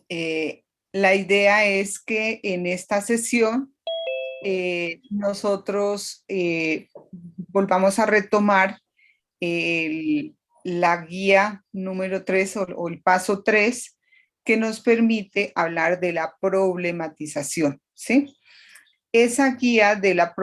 La idea es que en esta sesión nosotros volvamos a retomar la guía número 3 o el paso 3 que nos permite hablar de la problematización, ¿sí? Esa guía de la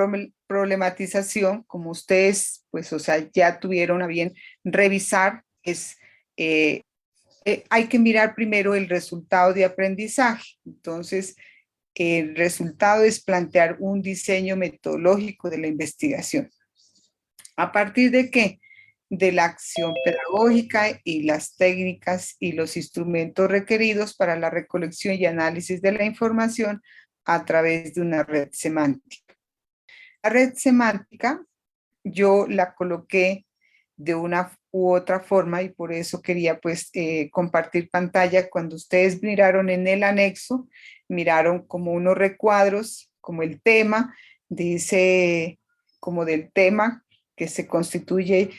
problematización, como ustedes, pues, o sea, ya tuvieron a bien revisar, es, hay que mirar primero el resultado de aprendizaje. Entonces, el resultado es plantear un diseño metodológico de la investigación. ¿A partir de qué? De la acción pedagógica y las técnicas y los instrumentos requeridos para la recolección y análisis de la información a través de una red semántica. La red semántica yo la coloqué de una u otra forma y por eso quería pues compartir pantalla. Cuando ustedes miraron en el anexo, miraron como unos recuadros, como el tema, dice como del tema que se constituye,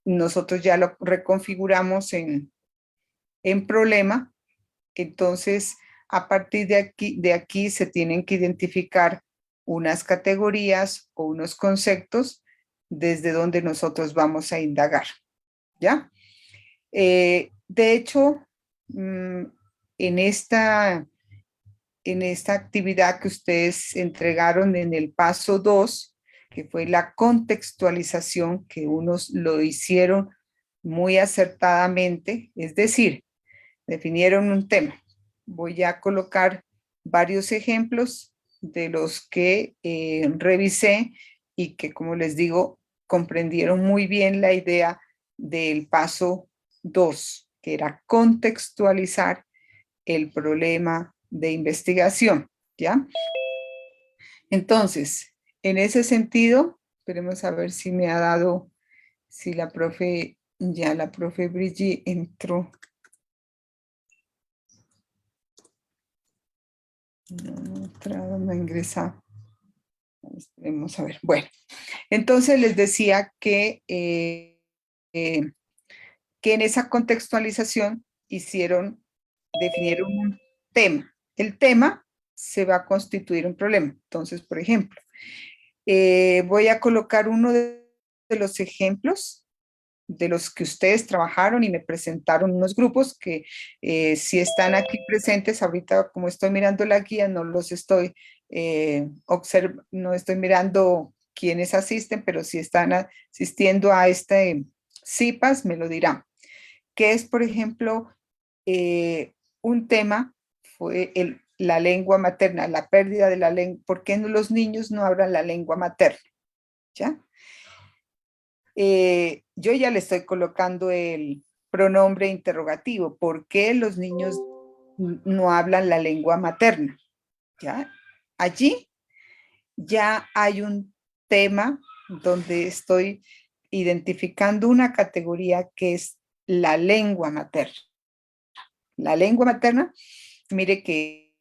nosotros ya lo reconfiguramos en problema. Entonces, a partir de aquí se tienen que identificar unas categorías o unos conceptos desde donde nosotros vamos a indagar, ¿ya? De hecho, en esta actividad que ustedes entregaron en el paso 2, que fue la contextualización, que unos lo hicieron muy acertadamente, es decir, definieron un tema. Voy a colocar varios ejemplos de los que revisé y que, como les digo, comprendieron muy bien la idea del paso 2, que era contextualizar el problema de investigación, ¿ya? Entonces, en ese sentido, esperemos a ver si me ha dado, si la profe Brigitte entró. No ha ingresado. Esperemos a ver. Bueno, entonces les decía que en esa contextualización definieron un tema. El tema se va a constituir un problema. Entonces, por ejemplo, voy a colocar uno de los ejemplos de los que ustedes trabajaron y me presentaron unos grupos que si están aquí presentes, ahorita como estoy mirando la guía, no los estoy no estoy mirando quiénes asisten, pero si están asistiendo a este CIPAS, me lo dirán. Que es, por ejemplo, un tema fue la lengua materna, la pérdida de la lengua, ¿por qué los niños no hablan la lengua materna? ¿Ya? Yo ya le estoy colocando el pronombre interrogativo. ¿Por qué los niños no hablan la lengua materna? ¿Ya? Allí ya hay un tema donde estoy identificando una categoría que es la lengua materna. La lengua materna, mire que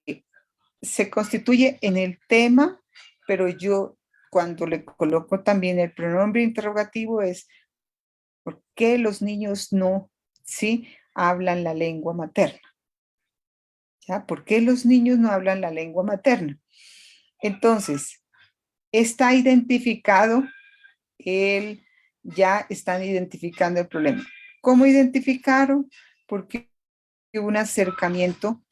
se constituye en el tema, pero yo cuando le coloco también el pronombre interrogativo es ¿por qué los niños no, sí, hablan la lengua materna? ¿Ya? ¿Por qué los niños no hablan la lengua materna? Entonces, está identificado ya están identificando el problema. ¿Cómo identificaron? Porque un acercamiento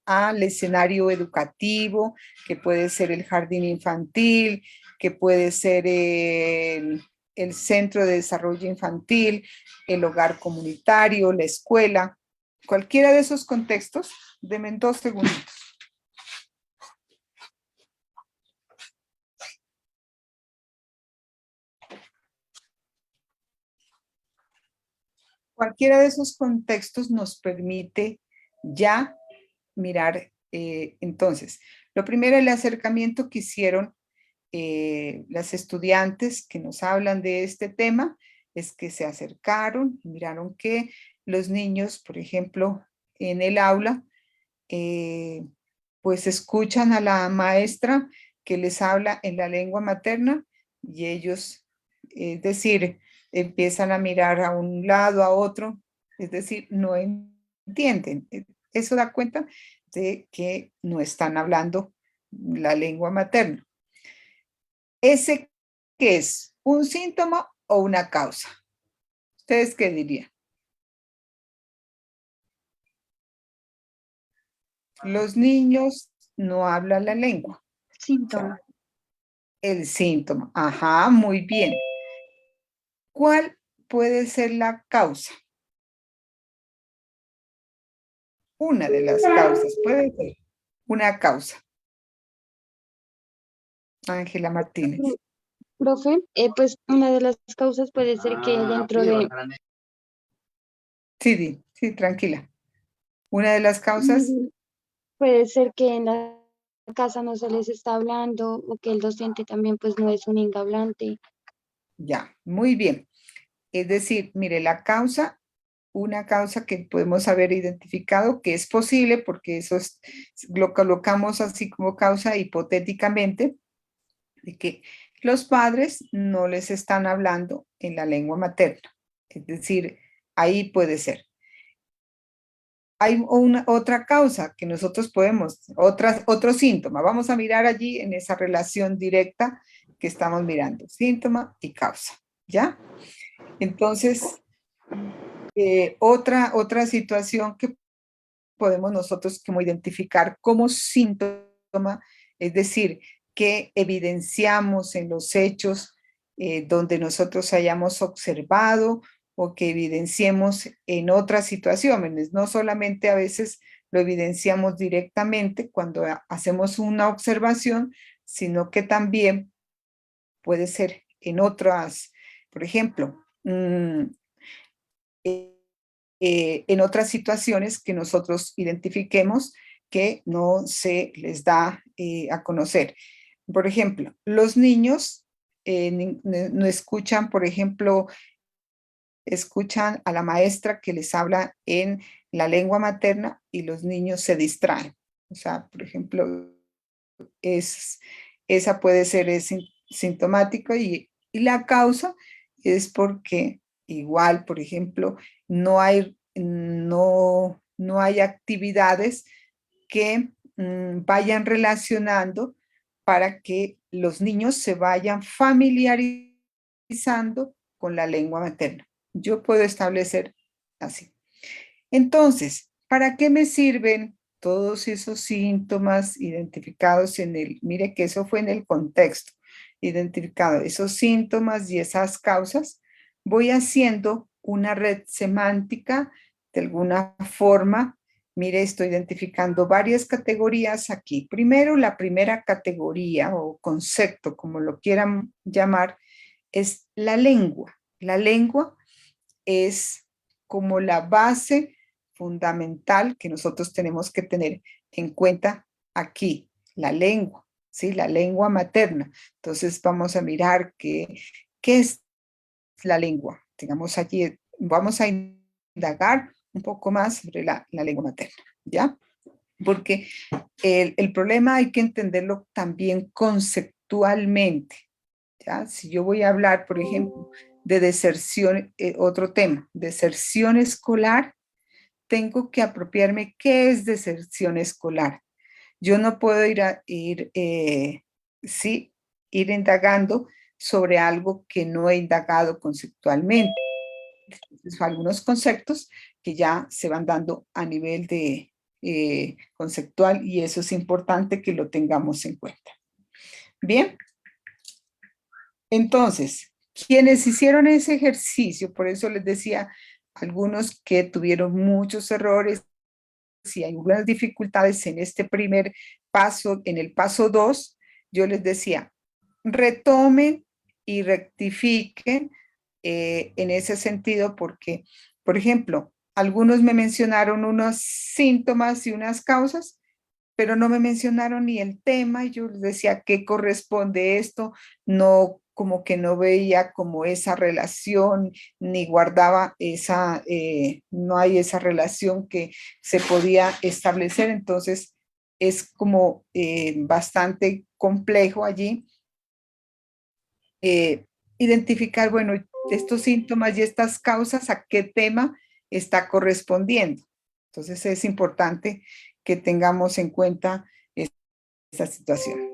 al escenario educativo, que puede ser el jardín infantil, que puede ser el centro de desarrollo infantil, el hogar comunitario, la escuela, cualquiera de esos contextos. Denme 2 segundos. Cualquiera de esos contextos nos permite ya mirar, entonces, lo primero, el acercamiento que hicieron las estudiantes que nos hablan de este tema, es que se acercaron, miraron que los niños, por ejemplo, en el aula, pues escuchan a la maestra que les habla en la lengua materna y ellos, es decir, empiezan a mirar a un lado, a otro, es decir, no entienden. Eso da cuenta de que no están hablando la lengua materna. ¿Ese qué es? ¿Un síntoma o una causa? ¿Ustedes qué dirían? Los niños no hablan la lengua. O sea, Síntoma. el síntoma. Ajá, muy bien. ¿Cuál puede ser la causa? Una de las causas puede ser una causa. Ángela Martínez. Profe, pues una de las causas puede ser que dentro de, Sí, sí, tranquila. Una de las causas, puede ser que en la casa no se les está hablando o que el docente también pues no es un hablante. ya, muy bien. Es decir, mire, la causa, una causa que podemos haber identificado, que es posible, porque eso lo colocamos así como causa hipotéticamente, de que los padres no les están hablando en la lengua materna. Es decir, ahí puede ser. Hay otra causa que nosotros podemos, otro síntoma. Vamos a mirar allí en esa relación directa que estamos mirando, síntoma y causa, ¿ya? Entonces, otra situación que podemos nosotros como identificar como síntoma, es decir, que evidenciamos en los hechos donde nosotros hayamos observado o que evidenciemos en otras situaciones. No solamente a veces lo evidenciamos directamente cuando hacemos una observación, sino que también puede ser en otras, por ejemplo, en otras situaciones que nosotros identifiquemos que no se les da a conocer. Por ejemplo, los niños no escuchan, por ejemplo, escuchan a la maestra que les habla en la lengua materna y los niños se distraen. O sea, por ejemplo, esa puede ser sintomático y la causa es porque igual, por ejemplo, no hay actividades que vayan relacionando para que los niños se vayan familiarizando con la lengua materna. Yo puedo establecer así. Entonces, ¿para qué me sirven todos esos síntomas identificados mire que eso fue en el contexto, identificado esos síntomas y esas causas? Voy haciendo una red semántica de alguna forma. Mire, estoy identificando varias categorías aquí. Primero, la primera categoría o concepto, como lo quieran llamar, es la lengua. La lengua es como la base fundamental que nosotros tenemos que tener en cuenta aquí, la lengua, ¿sí? La lengua materna. Entonces vamos a mirar qué es la lengua. Digamos allí, vamos a indagar un poco más sobre la lengua materna, ¿ya? Porque el problema hay que entenderlo también conceptualmente, ¿ya? Si yo voy a hablar, por ejemplo, de deserción, otro tema, deserción escolar, tengo que apropiarme qué es deserción escolar. Yo no puedo sí, ir indagando sobre algo que no he indagado conceptualmente. Entonces, algunos conceptos que ya se van dando a nivel de conceptual y eso es importante que lo tengamos en cuenta. Bien, entonces, quienes hicieron ese ejercicio, por eso les decía, algunos que tuvieron muchos errores y algunas dificultades en este primer paso, en el paso 2, yo les decía, retomen y rectifiquen en ese sentido porque, por ejemplo, algunos me mencionaron unos síntomas y unas causas, pero no me mencionaron ni el tema, y yo les decía qué corresponde esto, no, como que no veía como esa relación, ni guardaba no hay esa relación que se podía establecer, entonces es como bastante complejo allí identificar, bueno, estos síntomas y estas causas, a qué tema está correspondiendo. Entonces es importante que tengamos en cuenta esta situación.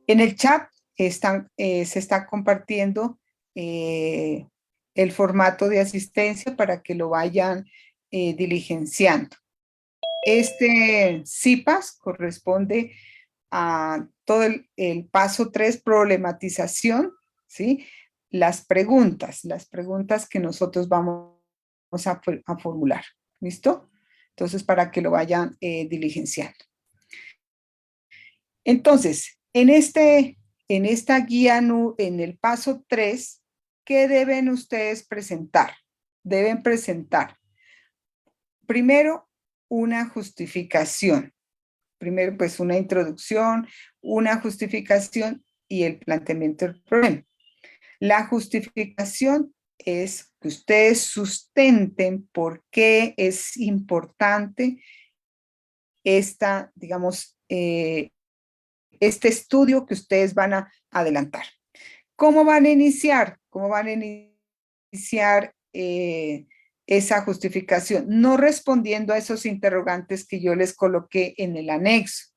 En el chat se está compartiendo el formato de asistencia para que lo vayan diligenciando. Este CIPAS corresponde a todo el paso 3, problematización, ¿sí? Las preguntas que nosotros vamos a formular, ¿listo? Entonces, para que lo vayan diligenciando. Entonces, en esta guía, en el paso 3, ¿qué deben ustedes presentar? Deben presentar, primero, una justificación. Primero, pues una introducción, una justificación y el planteamiento del problema. La justificación es que ustedes sustenten por qué es importante digamos, este estudio que ustedes van a adelantar. ¿Cómo van a iniciar? ¿Cómo van a iniciar esa justificación? No respondiendo a esos interrogantes que yo les coloqué en el anexo.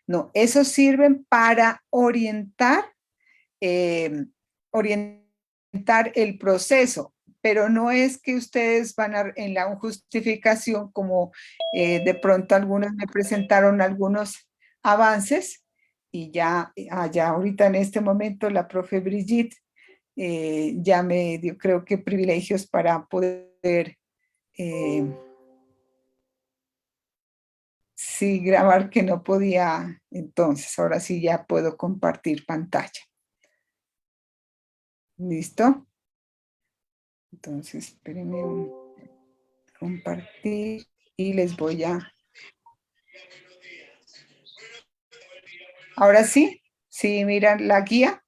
No, esos sirven para orientar el proceso, pero no es que ustedes van en la justificación, como de pronto algunos me presentaron algunos avances y ya ahorita en este momento la profe Brigitte ya me dio, creo que, privilegios para poder sí grabar, que no podía. Entonces ahora sí ya puedo compartir pantalla. ¿Listo? Entonces, espérenme compartir y les voy a... Ahora sí, sí, miran la guía.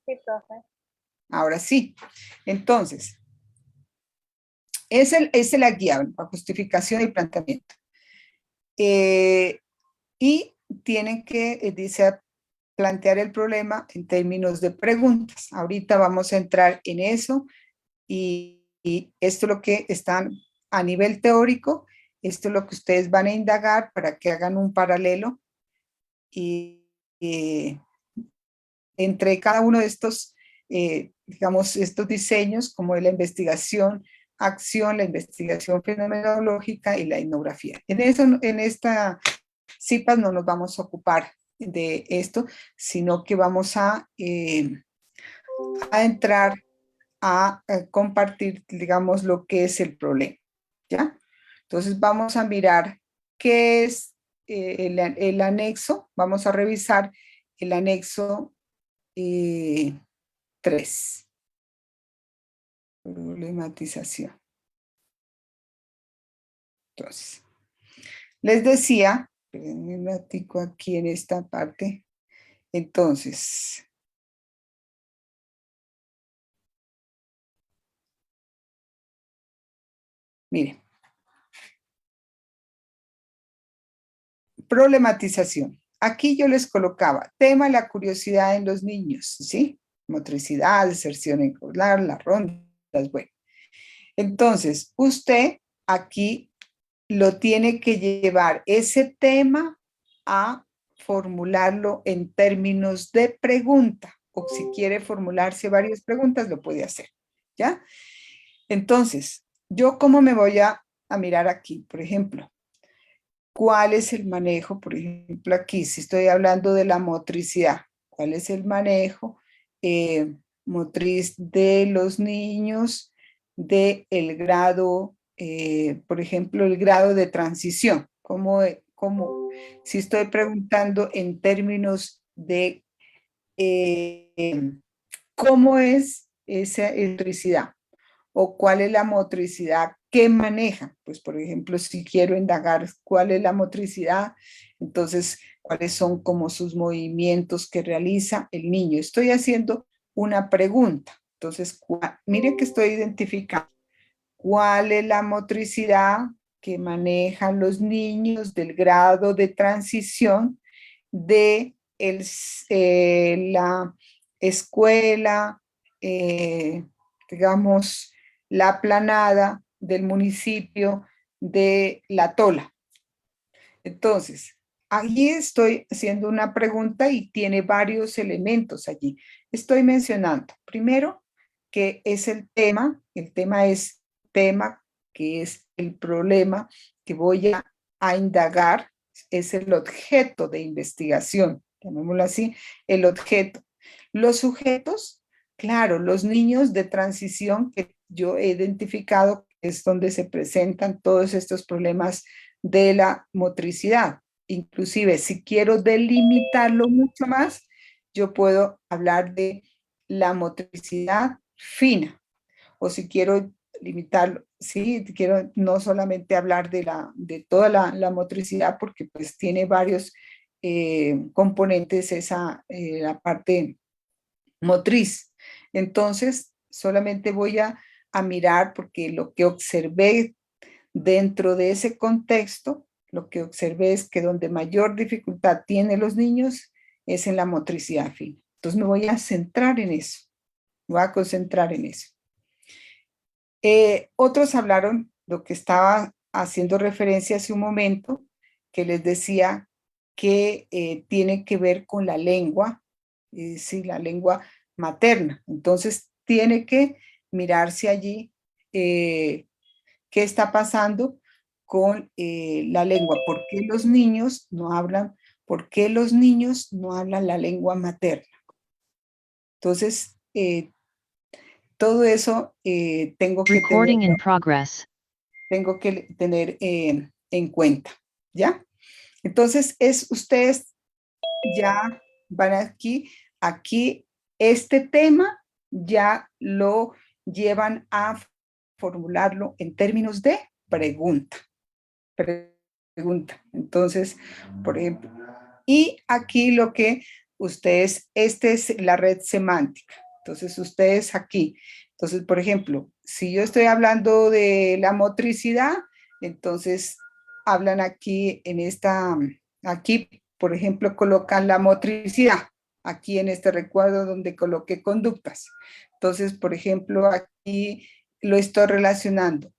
Sí, profe. Ahora sí. Entonces, es la guía, la justificación y planteamiento. Y tienen que, dice, plantear el problema en términos de preguntas. Ahorita vamos a entrar en eso y esto es lo que están a nivel teórico, esto es lo que ustedes van a indagar para que hagan un paralelo y entre cada uno de estos, digamos, estos diseños, como la investigación, acción, la investigación fenomenológica y la etnografía. En esta CIPAS no nos vamos a ocupar de esto, sino que vamos a entrar a compartir, digamos, lo que es el problema, ¿ya? Entonces vamos a mirar qué es el anexo, vamos a revisar el anexo 3, problematización. Entonces, les decía, me platico aquí en esta parte, entonces, miren, problematización. Aquí yo les colocaba tema la curiosidad en los niños, ¿sí? Motricidad, deserción escolar, las rondas, bueno. Entonces, usted aquí lo tiene que llevar ese tema a formularlo en términos de pregunta, o si quiere formularse varias preguntas, lo puede hacer, ¿ya? Entonces, ¿yo cómo me voy a mirar aquí? Por ejemplo, ¿cuál es el manejo? Por ejemplo, aquí, si estoy hablando de la motricidad, ¿cuál es el manejo motriz de los niños del grado, por ejemplo, el grado de transición? Si estoy preguntando en términos de cómo es esa motricidad o cuál es la motricidad que maneja. Pues, por ejemplo, si quiero indagar cuál es la motricidad, entonces, cuáles son como sus movimientos que realiza el niño. Estoy haciendo una pregunta. Entonces, mire que estoy identificando cuál es la motricidad que manejan los niños del grado de transición de la escuela, digamos, la planada del municipio de la tola. Entonces, allí estoy haciendo una pregunta y tiene varios elementos allí. Estoy mencionando, primero, que es el tema es tema, que es el problema que voy a indagar, es el objeto de investigación, llamémoslo así, el objeto. Los sujetos, claro, los niños de transición que yo he identificado es donde se presentan todos estos problemas de la motricidad. Inclusive, si quiero delimitarlo mucho más, yo puedo hablar de la motricidad fina, o si quiero limitarlo, sí, quiero no solamente hablar de toda la motricidad, porque pues tiene varios componentes la parte motriz. Entonces, solamente voy a mirar porque lo que observé dentro de ese contexto, lo que observé es que donde mayor dificultad tienen los niños es en la motricidad fina. Entonces me voy a centrar en eso, me voy a concentrar en eso. Otros hablaron, lo que estaba haciendo referencia hace un momento, que les decía que tiene que ver con la lengua, sí, la lengua materna. Entonces tiene que mirarse allí qué está pasando con la lengua, por qué los niños no hablan, por qué los niños no hablan la lengua materna. Entonces, todo eso tengo que tener en cuenta, ¿ya? Entonces, ustedes ya van aquí este tema ya lo llevan a formularlo en términos de pregunta. Entonces, por ejemplo, y aquí lo que ustedes, es la red semántica. Entonces, ustedes aquí. Entonces, por ejemplo, si yo estoy hablando de la motricidad, entonces hablan aquí aquí, por ejemplo, colocan la motricidad, aquí en este recuadro donde coloqué conductas. Entonces, por ejemplo, aquí lo estoy relacionando.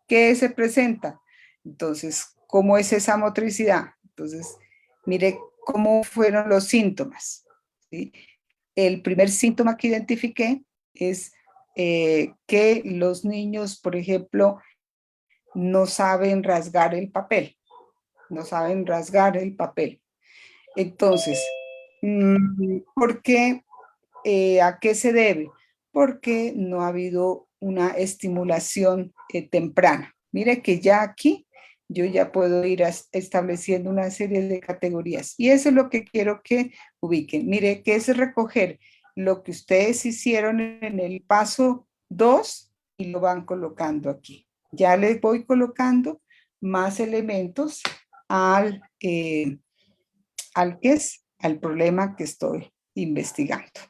¿Qué se presenta? Entonces, ¿cómo es esa motricidad? Entonces, mire cómo fueron los síntomas, ¿sí? El primer síntoma que identifiqué es que los niños, por ejemplo, no saben rasgar el papel, no saben rasgar el papel. Entonces, ¿por qué? ¿A qué se debe? Porque no ha habido una estimulación temprana. Mire que ya aquí yo ya puedo ir estableciendo una serie de categorías. Y eso es lo que quiero que ubiquen. Mire, que es recoger lo que ustedes hicieron en el paso 2 y lo van colocando aquí. Ya les voy colocando más elementos al al problema que estoy investigando.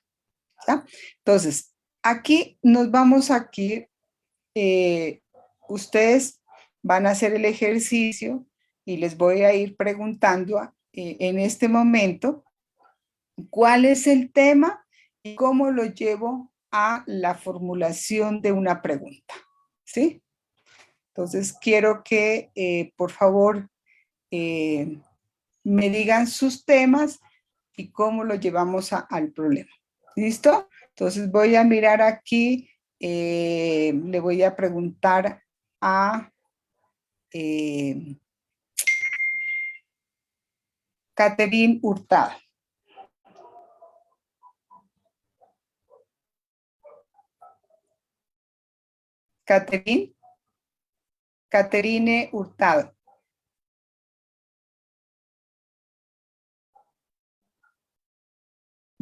¿Ya? Entonces, aquí nos vamos aquí, ustedes van a hacer el ejercicio y les voy a ir preguntando en este momento cuál es el tema y cómo lo llevo a la formulación de una pregunta. ¿Sí? Entonces, quiero que, por favor, me digan sus temas y cómo lo llevamos al problema. ¿Listo? Entonces voy a mirar aquí, le voy a preguntar a Catherine Hurtado. Catherine Hurtado.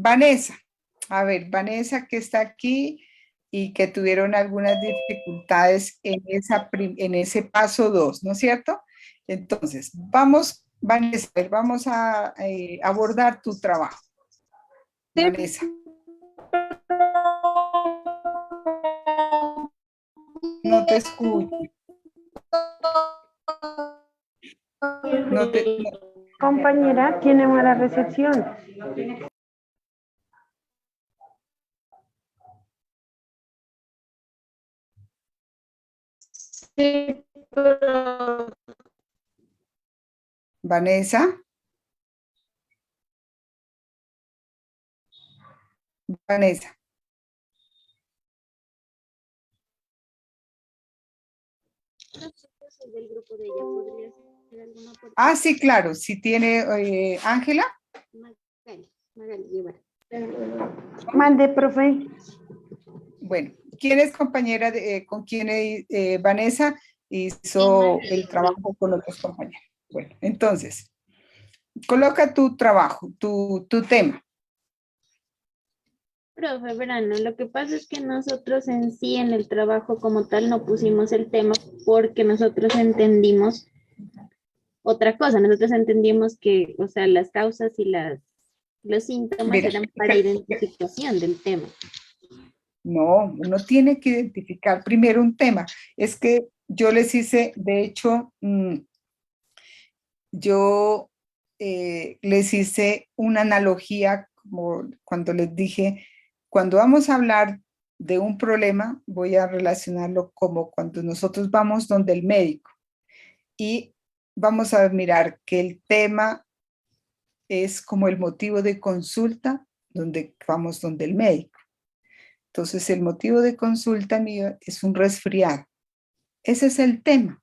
Vanessa, a ver, Vanessa que está aquí y que tuvieron algunas dificultades en ese paso 2, ¿no es cierto? Entonces, vamos, Vanessa, vamos a abordar tu trabajo. Sí. Vanessa. No te escucho. Compañera, tiene mala recepción. Sí, Vanessa. Vanessa. Del grupo de ella, ¿podría ser alguna por Ah, sí, claro. Si tiene Ángela. Magali Guevara? Mande, profe. Bueno, ¿quién es compañera con quién Vanessa hizo el trabajo con otros compañeros? Bueno, entonces, coloca tu trabajo, tu tema. Profe, verano, lo que pasa es que nosotros en sí, en el trabajo como tal, no pusimos el tema porque nosotros entendimos otra cosa. Nosotros entendimos que, o sea, las causas y los síntomas Mira, eran para identificación del tema. no, uno tiene que identificar primero un tema. Es que yo les hice, de hecho, yo les hice una analogía como cuando les dije, cuando vamos a hablar de un problema, voy a relacionarlo como cuando nosotros vamos donde el médico y vamos a mirar que el tema es como el motivo de consulta donde vamos donde el médico. Entonces, el motivo de consulta mío es un resfriado. Ese es el tema,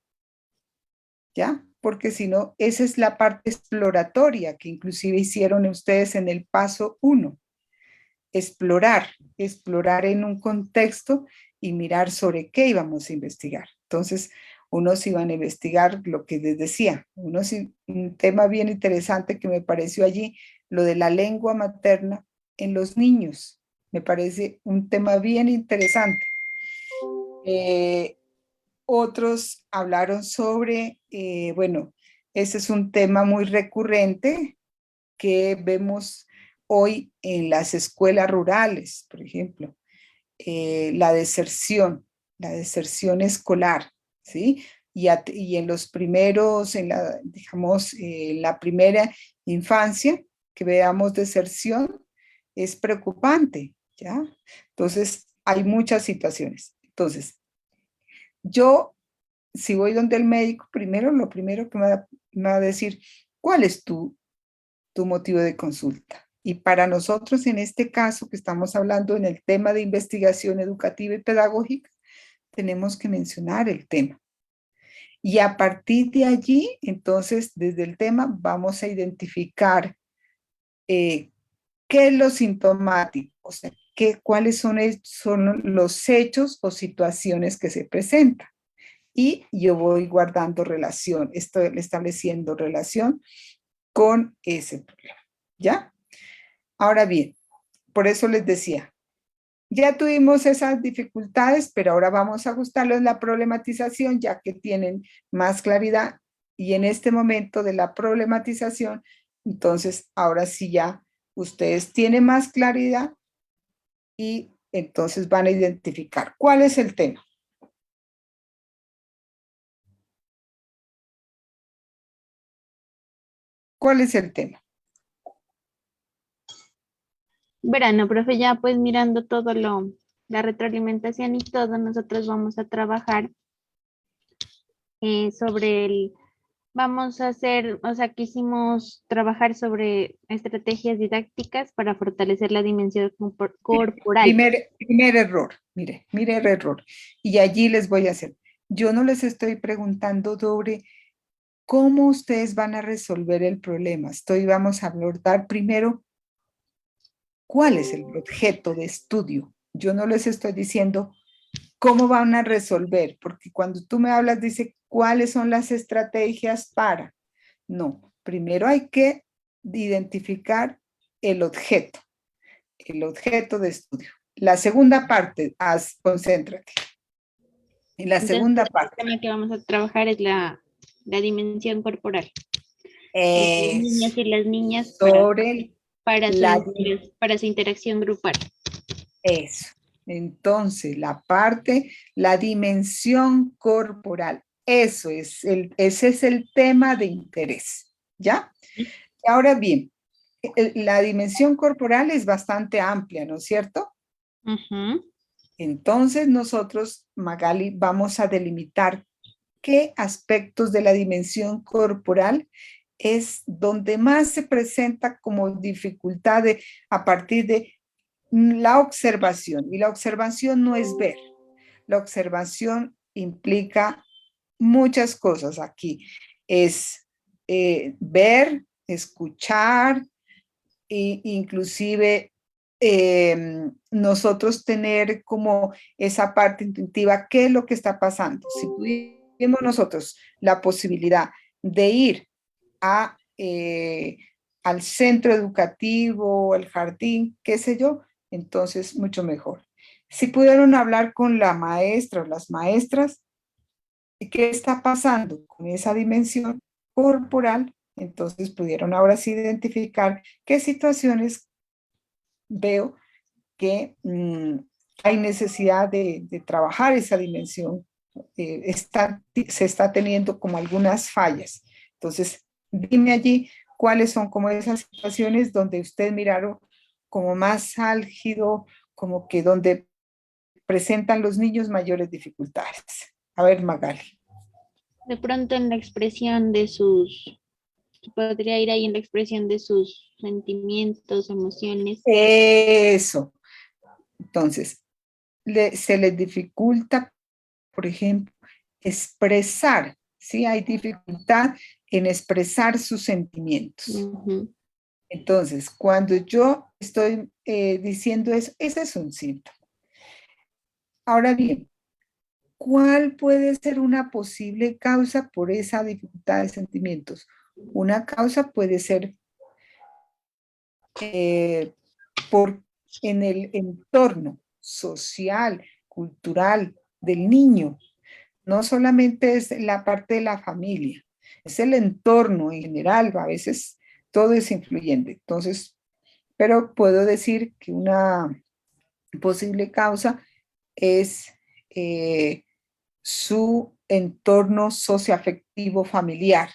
¿ya? Porque si no, esa es la parte exploratoria que inclusive hicieron ustedes en el paso 1. Explorar en un contexto y mirar sobre qué íbamos a investigar. Entonces, unos iban a investigar lo que les decía. Un tema bien interesante que me pareció allí, lo de la lengua materna en los niños. Me parece un tema bien interesante. Otros hablaron sobre, bueno, ese es un tema muy recurrente que vemos hoy en las escuelas rurales, por ejemplo, la deserción escolar, ¿sí? Y en los primeros, digamos, la primera infancia, que veamos deserción, es preocupante, ¿ya? Entonces, hay muchas situaciones. Entonces, yo, si voy donde el médico, lo primero que me va a decir, ¿cuál es tu motivo de consulta? Y para nosotros, en este caso que estamos hablando en el tema de investigación educativa y pedagógica, tenemos que mencionar el tema. Y a partir de allí, entonces, desde el tema, vamos a identificar qué es lo sintomático, o sea, cuáles son los hechos o situaciones que se presentan. Y yo voy guardando relación, estoy estableciendo relación con ese problema, ¿ya? Ahora bien, por eso les decía, ya tuvimos esas dificultades, pero ahora vamos a ajustarlo en la problematización, ya que tienen más claridad. Y en este momento de la problematización, entonces ahora sí ya ustedes tienen más claridad y entonces van a identificar cuál es el tema. ¿Cuál es el tema? Verano, profe, ya pues mirando la retroalimentación y todo, nosotros vamos a trabajar vamos a hacer, o sea, quisimos trabajar sobre estrategias didácticas para fortalecer la dimensión corporal. Primer error, mire el error. Y allí les voy a hacer. Yo no les estoy preguntando sobre cómo ustedes van a resolver el problema. Vamos a abordar primero cuál es el objeto de estudio. Yo no les estoy diciendo cómo van a resolver, porque cuando tú me hablas, dice cuáles son las estrategias para. No, primero hay que identificar el objeto de estudio. La segunda parte, concéntrate. En la Entonces, segunda el parte. tema que vamos a trabajar es la dimensión corporal. Los niños y las niñas Sobre para su interacción grupal. eso. Entonces, la dimensión corporal, ese es el tema de interés, ¿ya? Ahora bien, la dimensión corporal es bastante amplia, ¿no es cierto? Ujú. Entonces nosotros, Magali, vamos a delimitar qué aspectos de la dimensión corporal es donde más se presenta como dificultad a partir de la observación. Y la observación no es ver. La observación implica muchas cosas aquí. Es ver, escuchar, e inclusive nosotros tener como esa parte intuitiva, ¿qué es lo que está pasando? Si tuviéramos nosotros la posibilidad de ir al centro educativo, el jardín, qué sé yo, entonces mucho mejor. Si pudieron hablar con la maestra o las maestras, ¿qué está pasando con esa dimensión corporal? Entonces pudieron ahora sí identificar qué situaciones veo que hay necesidad de trabajar esa dimensión. Se está teniendo como algunas fallas. Entonces, dime allí cuáles son como esas situaciones donde usted miraron como más álgido, como que donde presentan los niños mayores dificultades. A ver, Magali. De pronto en la expresión de sus, podría ir ahí en la expresión de sus sentimientos, emociones. Eso. Entonces, se les dificulta, por ejemplo, expresar, ¿sí? Hay dificultad en expresar sus sentimientos. Ujú. Entonces, cuando yo estoy diciendo eso, ese es un síntoma. Ahora bien, ¿cuál puede ser una posible causa por esa dificultad de sentimientos? Una causa puede ser en el entorno social, cultural del niño. No solamente es la parte de la familia, es el entorno en general, a veces todo es influyente. Entonces, pero puedo decir que una posible causa es su entorno socioafectivo familiar.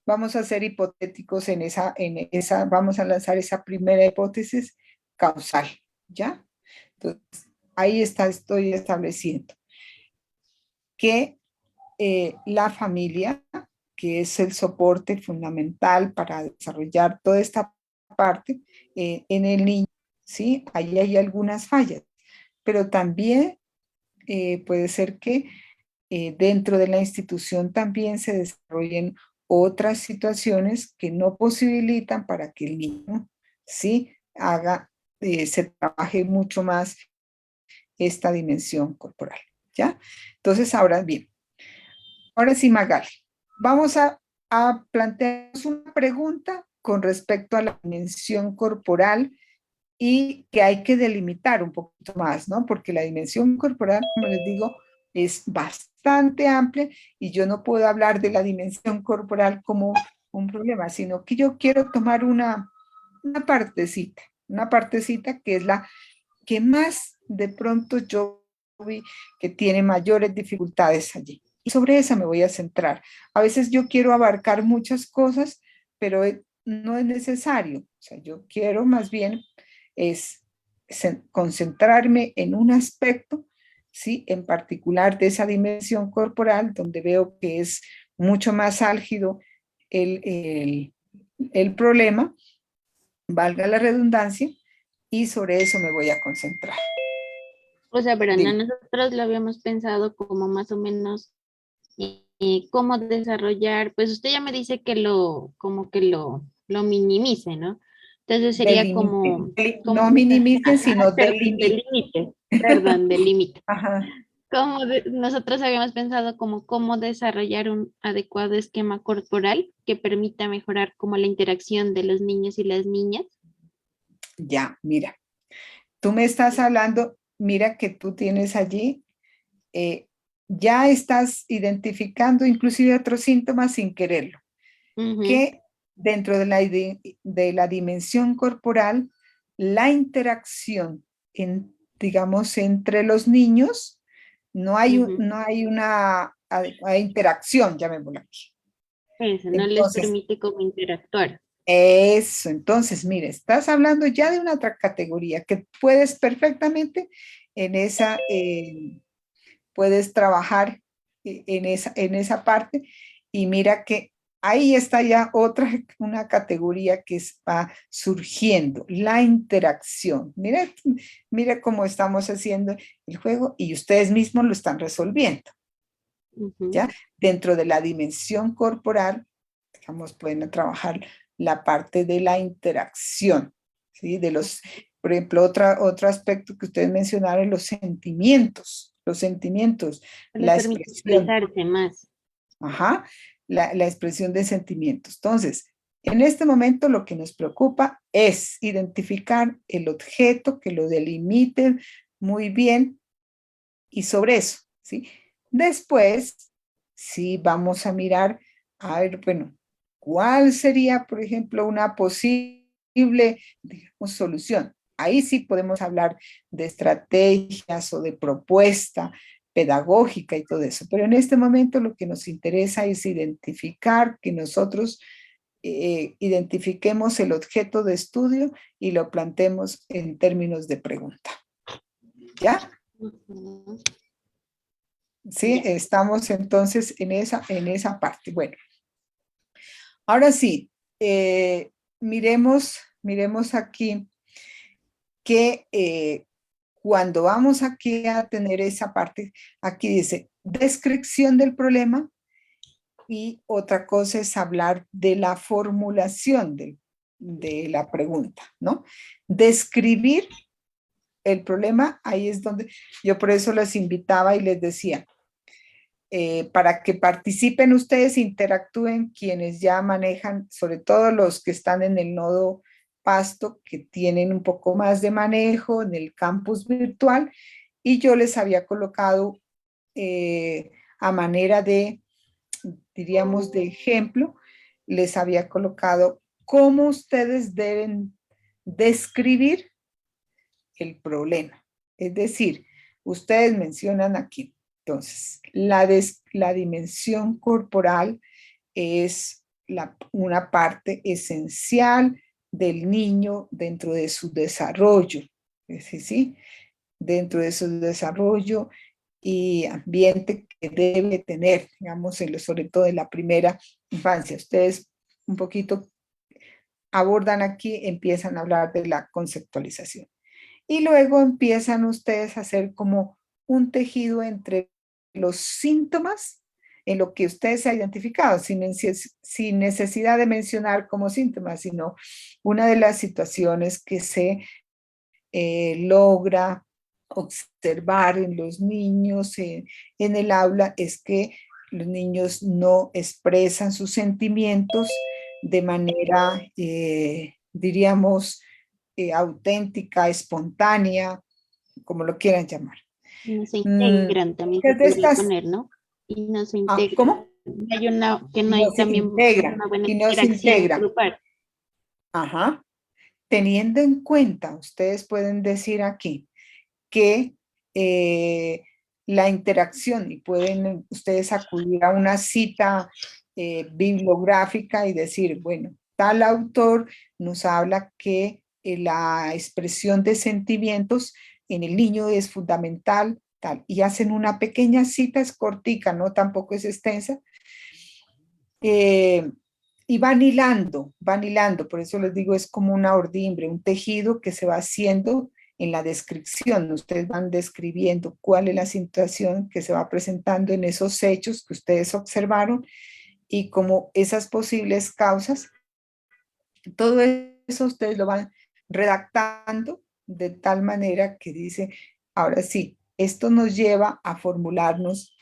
Vamos a ser hipotéticos en esa, vamos a lanzar esa primera hipótesis causal, ¿ya? Entonces, ahí estoy estableciendo que la familia, que es el soporte fundamental para desarrollar toda esta parte en el niño, ¿sí? Ahí hay algunas fallas, pero también puede ser que dentro de la institución también se desarrollen otras situaciones que no posibilitan para que el niño, ¿sí? Se trabaje mucho más esta dimensión corporal, ¿ya? Entonces, ahora bien, ahora sí, Magali, vamos a plantearnos una pregunta con respecto a la dimensión corporal y que hay que delimitar un poquito más, ¿no? Porque la dimensión corporal, como les digo, es bastante amplia y yo no puedo hablar de la dimensión corporal como un problema, sino que yo quiero tomar una partecita que es la que más de pronto yo vi que tiene mayores dificultades allí. Y sobre esa me voy a centrar. A veces yo quiero abarcar muchas cosas, pero no es necesario. O sea, yo quiero más bien es concentrarme en un aspecto, ¿sí? En particular de esa dimensión corporal, donde veo que es mucho más álgido el problema, valga la redundancia, y sobre eso me voy a concentrar. O sea, pero no, Dime. nosotros lo habíamos pensado como más o menos cómo desarrollar, pues usted ya me dice que como que lo minimice, ¿no? Entonces sería como, No como minimicen, sino perdón, delimiten. delimite, perdón, delimite. Ajá. Nosotros habíamos pensado como cómo desarrollar un adecuado esquema corporal que permita mejorar como la interacción de los niños y las niñas. Ya, mira, tú me estás hablando, mira que tú tienes allí, ya estás identificando inclusive otros síntomas sin quererlo, Ujú, que dentro de la dimensión corporal, la interacción, digamos, entre los niños, ujú. no hay una adecuada interacción, llamémoslo aquí. Eso, no les Entonces, permite como interactuar. eso, entonces, mire, estás hablando ya de una otra categoría que puedes perfectamente en esa, puedes trabajar en esa parte, y mira que ahí está ya una categoría que va surgiendo, la interacción. Mira, mira cómo estamos haciendo el juego y ustedes mismos lo están resolviendo, ¿ya? Dentro de la dimensión corporal, digamos, pueden trabajar la parte de la interacción, ¿sí? Por ejemplo, otro aspecto que ustedes mencionaron, los sentimientos, Le la permite expresión. expresarse más. Ajá, la expresión de sentimientos. Entonces, en este momento lo que nos preocupa es identificar el objeto, que lo delimiten muy bien y sobre eso, ¿sí? Después, sí, vamos a mirar, a ver, bueno, ¿cuál sería, por ejemplo, una posible, digamos, solución? Ahí sí podemos hablar de estrategias o de propuesta pedagógica y todo eso, pero en este momento lo que nos interesa es identificar, que nosotros identifiquemos el objeto de estudio y lo planteemos en términos de pregunta. ¿Ya? Sí, estamos entonces en esa parte. Bueno, ahora sí, miremos aquí que cuando vamos aquí a tener esa parte, aquí dice descripción del problema y otra cosa es hablar de la formulación de la pregunta, ¿no? Describir el problema, ahí es donde yo por eso les invitaba y les decía, para que participen ustedes, interactúen quienes ya manejan, sobre todo los que están en el nodo Pasto, que tienen un poco más de manejo en el campus virtual, y yo les había colocado a manera de, diríamos, de ejemplo, les había colocado cómo ustedes deben describir el problema. Es decir, ustedes mencionan aquí, entonces, la dimensión corporal es una parte esencial del niño dentro de su desarrollo, ¿sí? Dentro de su desarrollo y ambiente que debe tener, digamos, sobre todo en la primera infancia. Ustedes un poquito abordan aquí, empiezan a hablar de la conceptualización. Y luego empiezan ustedes a hacer como un tejido entre los síntomas en lo que ustedes se han identificado, sin necesidad de mencionar como síntomas, sino una de las situaciones que se logra observar en los niños en el aula es que los niños no expresan sus sentimientos de manera, diríamos, auténtica, espontánea, como lo quieran llamar. Y no se integran, también se De podría estas, poner, ¿no? Y no se integran. ¿cómo? Que no No hay se también integran una buena y no se interacción integran. grupal. Ajá. Teniendo en cuenta, ustedes pueden decir aquí que la interacción, y pueden ustedes acudir a una cita bibliográfica y decir, bueno, tal autor nos habla que la expresión de sentimientos en el niño es fundamental, tal, y hacen una pequeña cita, es cortica, no tampoco es extensa, y van hilando, por eso les digo, es como una ordimbre, un tejido que se va haciendo en la descripción. Ustedes van describiendo cuál es la situación que se va presentando en esos hechos que ustedes observaron y como esas posibles causas, todo eso ustedes lo van redactando de tal manera que dice, ahora sí, esto nos lleva a formularnos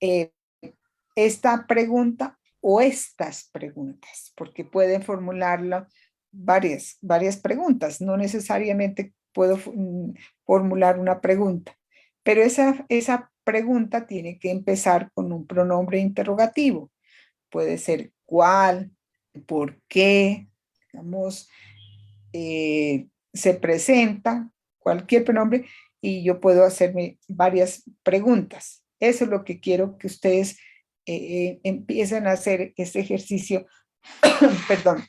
eh, esta pregunta o estas preguntas, porque pueden formularla varias preguntas, no necesariamente puedo formular una pregunta, pero esa pregunta tiene que empezar con un pronombre interrogativo. Puede ser cuál, por qué, digamos, se presenta cualquier pronombre y yo puedo hacerme varias preguntas. Eso es lo que quiero que ustedes empiecen a hacer ese ejercicio, perdón,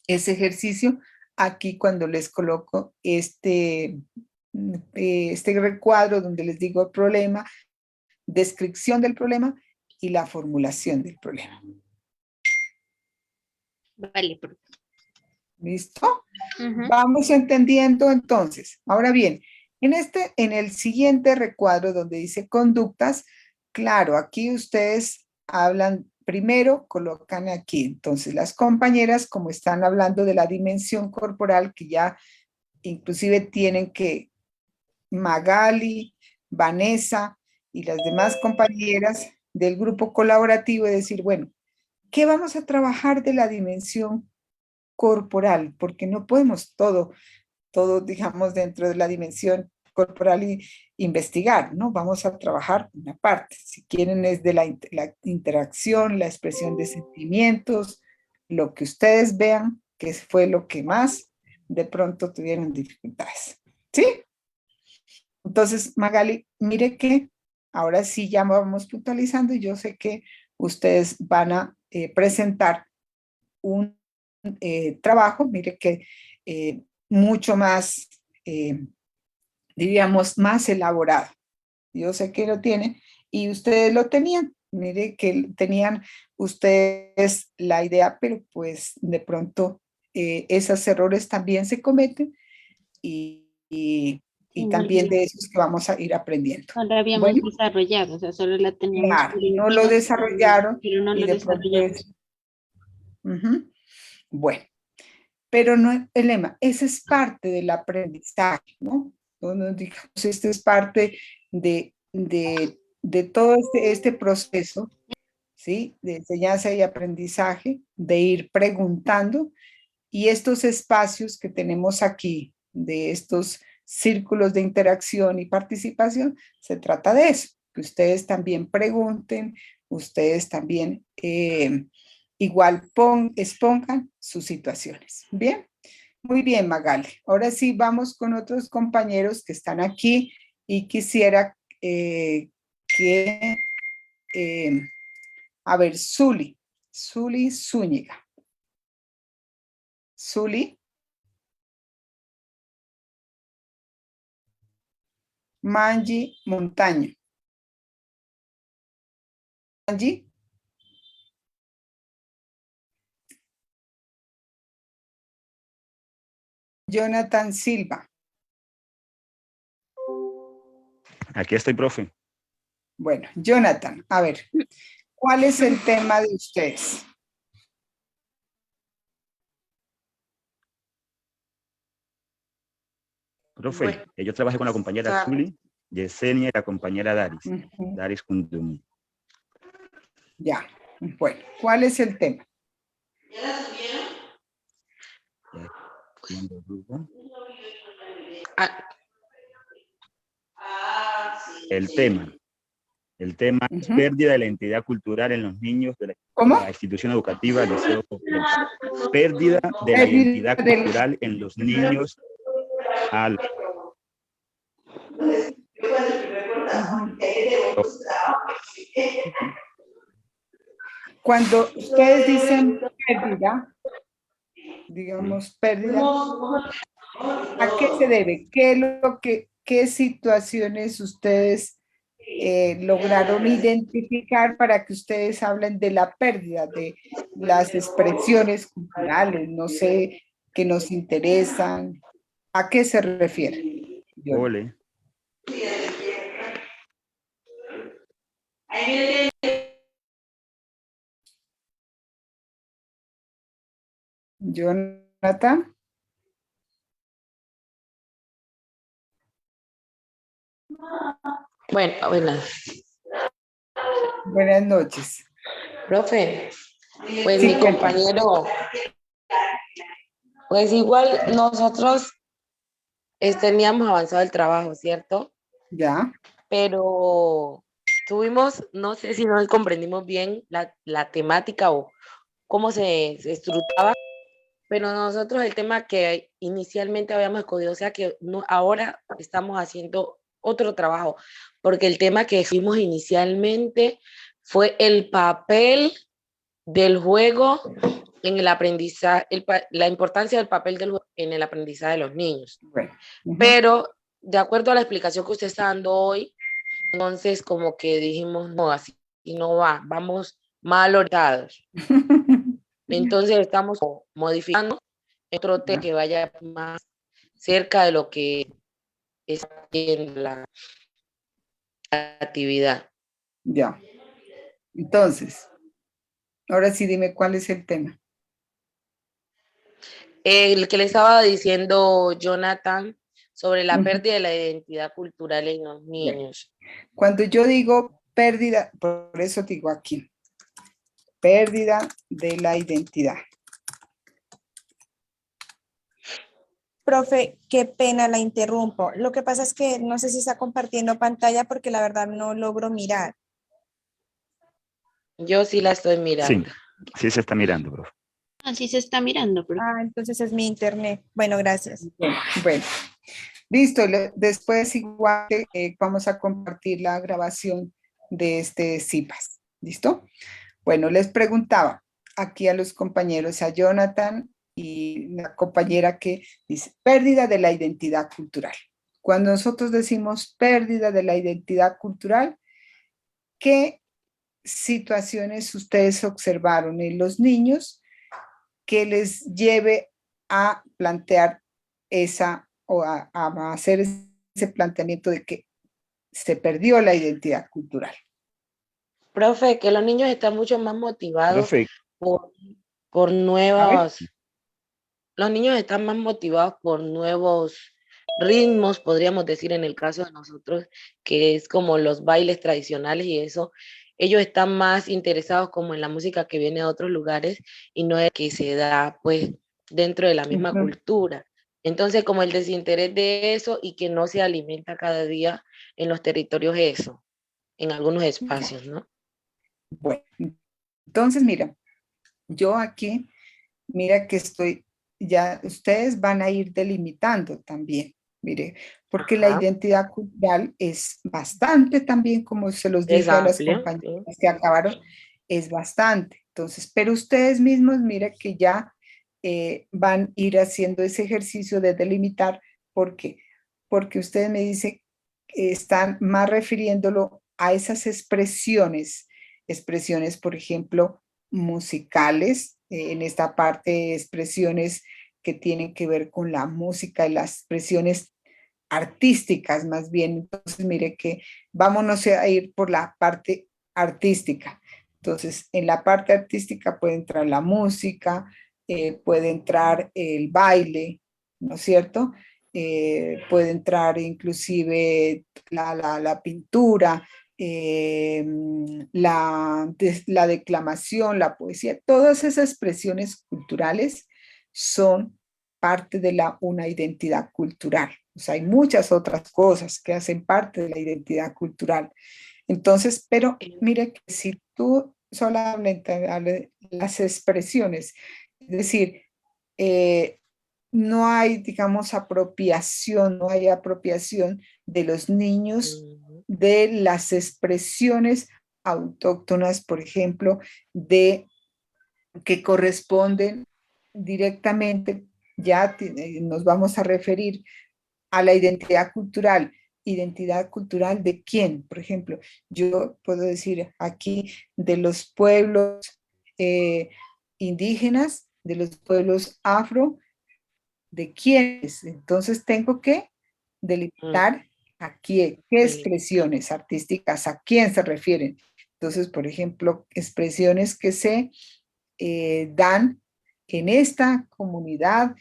ese ejercicio aquí cuando les coloco este recuadro donde les digo el problema, descripción del problema y la formulación del problema. Vale, profe. ¿Listo? Ujú. Vamos entendiendo entonces. Ahora bien, en el siguiente recuadro donde dice conductas, claro, aquí ustedes hablan primero, colocan aquí. Entonces las compañeras, como están hablando de la dimensión corporal, que ya inclusive tienen que Magali, Vanessa y las demás compañeras del grupo colaborativo y decir, bueno, ¿qué vamos a trabajar de la dimensión corporal? Porque no podemos todo, digamos, dentro de la dimensión corporal y investigar, ¿no? Vamos a trabajar una parte. Si quieren es de la interacción, la expresión de sentimientos, lo que ustedes vean que fue lo que más de pronto tuvieron dificultades. ¿Sí? Entonces, Magali, mire que ahora sí ya vamos puntualizando y yo sé que ustedes van a presentar un trabajo, mire que mucho más, diríamos, más elaborado. Yo sé que lo tienen y ustedes lo tenían. Mire que tenían ustedes la idea, pero pues de pronto esos errores también se cometen y No, también de esos que vamos a ir aprendiendo. no la habíamos Bueno, desarrollado, o sea, solo la teníamos claro, por no lo encima, desarrollaron pero no y lo de pronto desarrollamos. es, bueno, pero no es el lema, esa es parte del aprendizaje, ¿no? Donde digamos, esto es parte de todo este proceso, ¿sí? De enseñanza y aprendizaje, de ir preguntando y estos espacios que tenemos aquí, de estos círculos de interacción y participación, se trata de eso, que ustedes también pregunten, ustedes también igual expongan sus situaciones. ¿Bien? Muy bien, Magali. Ahora sí vamos con otros compañeros que están aquí y quisiera que, a ver, Zuli Zúñiga. Zuli. Mangi Montaño. Mangi. Jonathan Silva. Aquí estoy, profe. Bueno, Jonathan, a ver, ¿cuál es el tema de ustedes? Profe, Bueno, yo trabajé con la compañera Zuli, Yesenia y la compañera Daris. Daris Kundum. Ya, bueno, ¿cuál es el tema? El tema es pérdida de la identidad cultural en los niños de ¿Cómo? la institución educativa Liceo Occidental. Pérdida de la identidad cultural en los niños al... Cuando ustedes dicen pérdida, digamos pérdida, ¿a qué se debe? ¿Qué situaciones ustedes lograron identificar para que ustedes hablen de la pérdida de las expresiones culturales, no sé, que nos interesan? ¿A qué se refiere? Ole. Jonathan. Bueno, Buenas noches. profe, pues Sí, mi compañero, pues igual nosotros teníamos avanzado el trabajo, ¿cierto? Ya. Pero tuvimos, no sé si no comprendimos bien la temática o cómo se estructuraba, pero nosotros el tema que inicialmente habíamos escogido, o sea que no, ahora estamos haciendo otro trabajo, porque el tema que fuimos inicialmente fue el papel del juego en el aprendizaje, la importancia del papel del juego en el aprendizaje de los niños. Bueno. Pero de acuerdo a la explicación que usted está dando hoy, Entonces como que dijimos, no, así no va, vamos mal orientados. Entonces estamos modificando otro tema que vaya más cerca de lo que es en la actividad. Ya. Entonces, ahora sí dime cuál es el tema. El que le estaba diciendo Jonathan sobre la Ujú. pérdida de la identidad cultural en los Bueno, niños. cuando yo digo pérdida, por eso digo aquí, pérdida de la identidad. Profe, qué pena, la interrumpo. Lo que pasa es que no sé si está compartiendo pantalla porque la verdad no logro mirar. Yo sí la estoy Sí, mirando. sí se está mirando, profe. Así se está mirando, pero Ah, entonces es mi internet. Bueno, gracias. Bueno, listo. Después igual vamos a compartir la grabación de este CIPAS. ¿Listo? Bueno, les preguntaba aquí a los compañeros, a Jonathan y la compañera que dice pérdida de la identidad cultural. Cuando nosotros decimos pérdida de la identidad cultural, ¿qué situaciones ustedes observaron en los niños que les lleve a plantear esa o a hacer ese planteamiento de que se perdió la identidad cultural? Profe, que los niños están mucho más motivados Profe, por, por A ver. los niños están más motivados por nuevos ritmos, podríamos decir en el caso de nosotros, que es como los bailes tradicionales y eso. Ellos están más interesados como en la música que viene de otros lugares y no es que se da pues dentro de la misma Ujú. cultura. Entonces, como el desinterés de eso y que no se alimenta cada día en los territorios eso, en algunos espacios, ¿no? Bueno, entonces mira, yo aquí, mira que estoy, ya ustedes van a ir delimitando también, mire, porque la Ajá. identidad cultural es bastante también, como se los Es dije a las amplio, compañeras sí. que acabaron, es bastante. Entonces, pero ustedes mismos, mire que ya van a ir haciendo ese ejercicio de delimitar. ¿Por qué? Porque ustedes me dicen que están más refiriéndolo a esas expresiones, por ejemplo, musicales, en esta parte expresiones que tienen que ver con la música y las expresiones artísticas más bien. Entonces, mire que vámonos a ir por la parte artística. Entonces, en la parte artística puede entrar la música, puede entrar el baile, ¿no es cierto? Puede entrar inclusive la pintura, la declamación, la poesía, todas esas expresiones culturales son parte de una identidad cultural. O sea, hay muchas otras cosas que hacen parte de la identidad cultural. Entonces, pero mire que si tú solamente las expresiones, es decir, eh, no hay, digamos, apropiación, no hay apropiación de los niños Ujú. de las expresiones autóctonas, por ejemplo, de que corresponden directamente, ya nos vamos a referir a la identidad cultural. ¿Identidad cultural de quién? Por ejemplo, yo puedo decir aquí de los pueblos indígenas, de los pueblos afro, ¿de quiénes? Entonces tengo que delimitar a quién, qué expresiones artísticas, a quién se refieren. Entonces, por ejemplo, expresiones que se dan en esta comunidad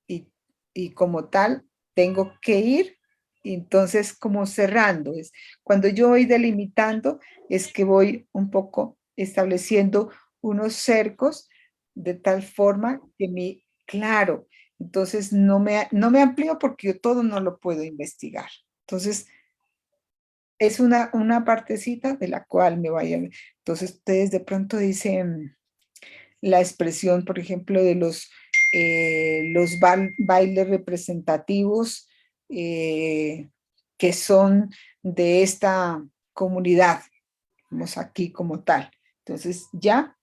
y como tal tengo que ir, entonces como cerrando, es cuando yo voy delimitando, es que voy un poco estableciendo unos cercos de tal forma que claro, entonces no me amplío porque yo todo no lo puedo investigar. Entonces, es una partecita de la cual me vaya. Entonces, ustedes de pronto dicen la expresión, por ejemplo, de los bailes representativos que son de esta comunidad, vamos aquí como tal. Entonces, ya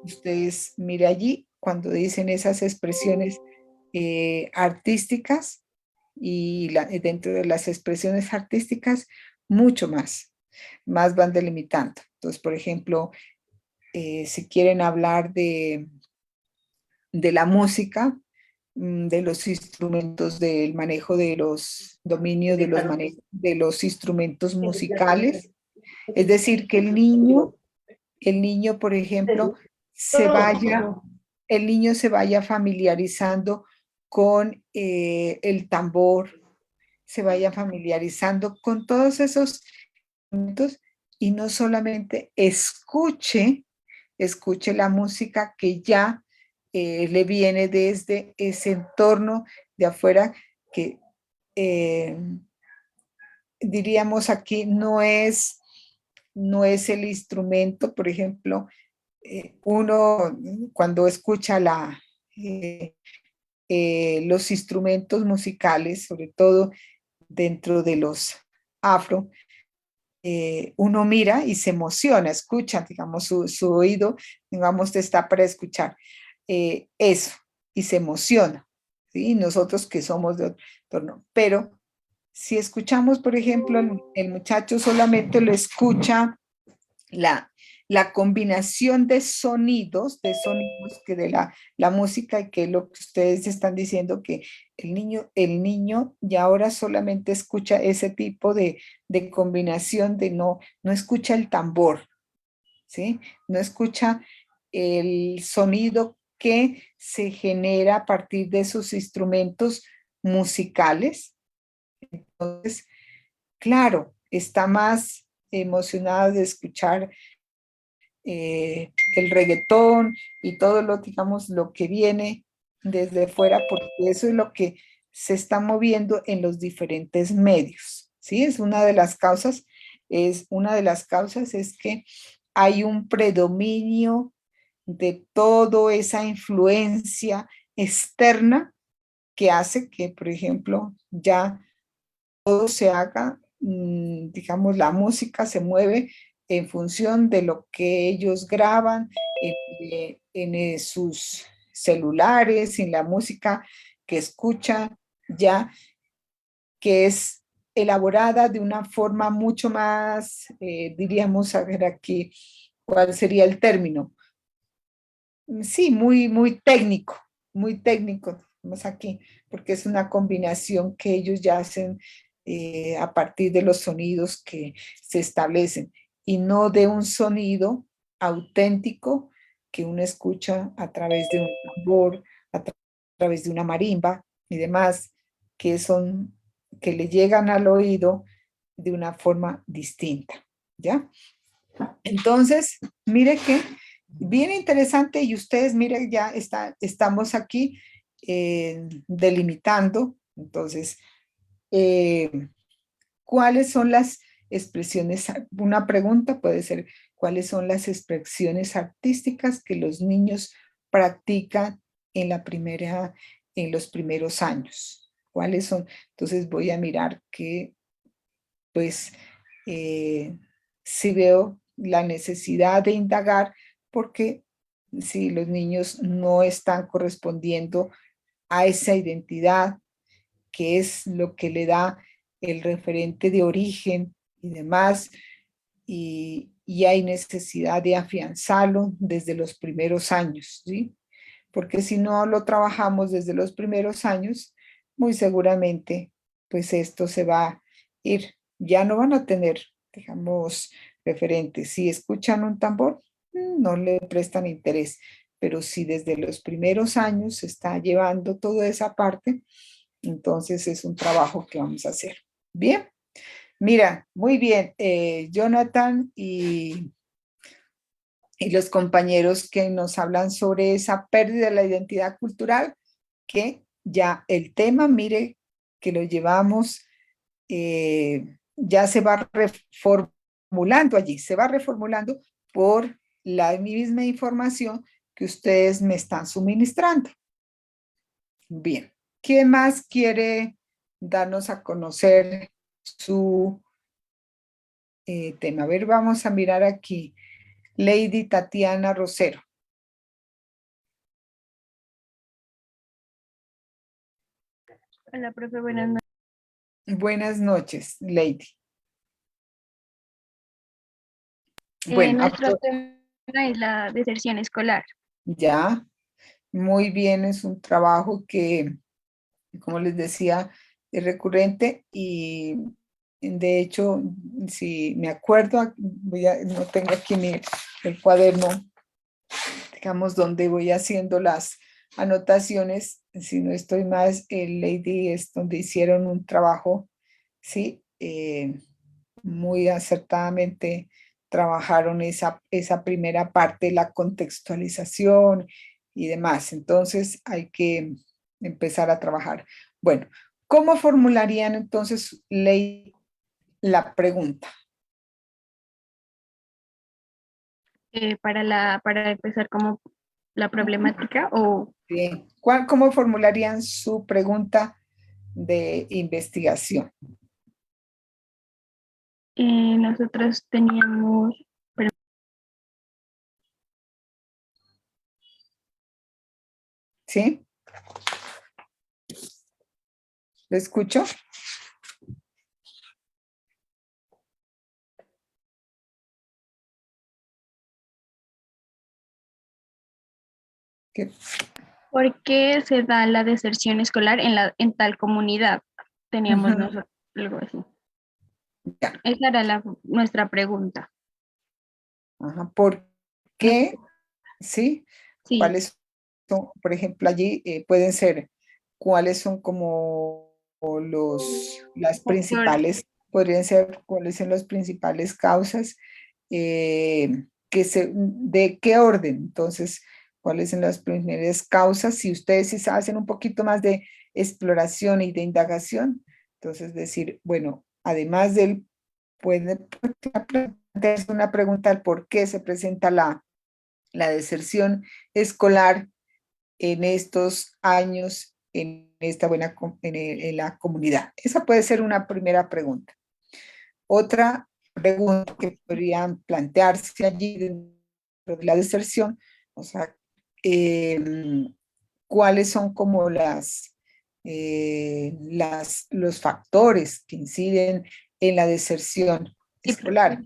ustedes mire allí cuando dicen esas expresiones artísticas y dentro de las expresiones artísticas, mucho más van delimitando. Entonces, por ejemplo, si quieren hablar de la música, de los instrumentos, del manejo de los dominios de los instrumentos musicales, es decir, que el niño, por ejemplo, el niño se vaya familiarizando con el tambor, se vaya familiarizando con todos esos instrumentos y no solamente escuche la música que ya le viene desde ese entorno de afuera que diríamos aquí no es el instrumento, por ejemplo, uno cuando escucha los instrumentos musicales, sobre todo dentro de los afro, uno mira y se emociona, escucha, digamos, su oído, digamos, está para escuchar eso y se emociona, ¿sí? Nosotros que somos de otro entorno, pero si escuchamos, por ejemplo, el muchacho solamente lo escucha la, la combinación de sonidos que de la música y que lo que ustedes están diciendo que el niño ya ahora solamente escucha ese tipo de combinación no escucha el tambor, ¿sí? No escucha el sonido que se genera a partir de sus instrumentos musicales. Entonces, claro, está más emocionado de escuchar el reggaetón y todo lo, digamos, lo que viene desde fuera, porque eso es lo que se está moviendo en los diferentes medios, ¿sí? Una de las causas es que hay un predominio de toda esa influencia externa que hace que, por ejemplo, ya todo se haga, digamos, la música se mueve en función de lo que ellos graban en sus celulares, en la música que escuchan ya, que es elaborada de una forma mucho más, diríamos, a ver aquí, ¿cuál sería el término? Sí, muy técnico, vamos aquí, porque es una combinación que ellos ya hacen a partir de los sonidos que se establecen y no de un sonido auténtico que uno escucha a través de un tambor, través de una marimba y demás, que le llegan al oído de una forma distinta, ¿ya? Entonces, mire que bien interesante y ustedes, miren, estamos aquí delimitando. Entonces, eh, ¿cuáles son las expresiones? Una pregunta puede ser, ¿cuáles son las expresiones artísticas que los niños practican en los primeros años? ¿Cuáles son? Entonces voy a mirar que, pues, si veo la necesidad de indagar, porque si los niños no están correspondiendo a esa identidad, que es lo que le da el referente de origen y demás, y hay necesidad de afianzarlo desde los primeros años, ¿sí? Porque si no lo trabajamos desde los primeros años, muy seguramente, pues esto se va a ir, ya no van a tener, digamos, referentes. Si escuchan un tambor, no le prestan interés, pero si desde los primeros años se está llevando toda esa parte, entonces es un trabajo que vamos a hacer. Bien, mira, muy bien, Jonathan y los compañeros que nos hablan sobre esa pérdida de la identidad cultural, que ya el tema, mire, que lo llevamos, ya se va reformulando allí, se va reformulando por la misma información que ustedes me están suministrando. Bien, ¿quién más quiere darnos a conocer su tema? A ver, vamos a mirar aquí. Lady Tatiana Rosero. Hola, profe, buenas noches. Buenas noches, Lady. Bueno, Nuestro tema es la deserción escolar. ya, muy bien, es un trabajo que, como les decía, es recurrente y de hecho, si me acuerdo, no tengo aquí el cuaderno, digamos, donde voy haciendo las anotaciones, si no estoy más, el Lady es donde hicieron un trabajo, sí, muy acertadamente trabajaron esa primera parte, la contextualización y demás. Entonces hay que empezar a trabajar. Bueno, ¿cómo formularían entonces la pregunta? Para empezar como la problemática o Bien. ¿Cómo formularían su pregunta de investigación? nosotros teníamos, ¿Sí? ¿Lo escucho? ¿Qué? ¿por qué se da la deserción escolar en tal comunidad? Teníamos Ujú. nosotros algo así. Ya. Esa era nuestra pregunta. Ajá. ¿Por No, qué? ¿Sí? sí, ¿Cuáles son, por ejemplo, allí pueden ser, cuáles son como las factor, principales, podrían ser cuáles son las principales causas, de qué orden? Entonces, ¿cuáles son las primeras causas? Si ustedes sí hacen un poquito más de exploración y de indagación, entonces decir, bueno, además del, puede plantearse una pregunta al por qué se presenta la deserción escolar en estos años en esta en la comunidad. Esa puede ser una primera pregunta. Otra pregunta que podrían plantearse allí dentro de la deserción, o sea, cuáles son como los factores que inciden en la deserción sí, escolar.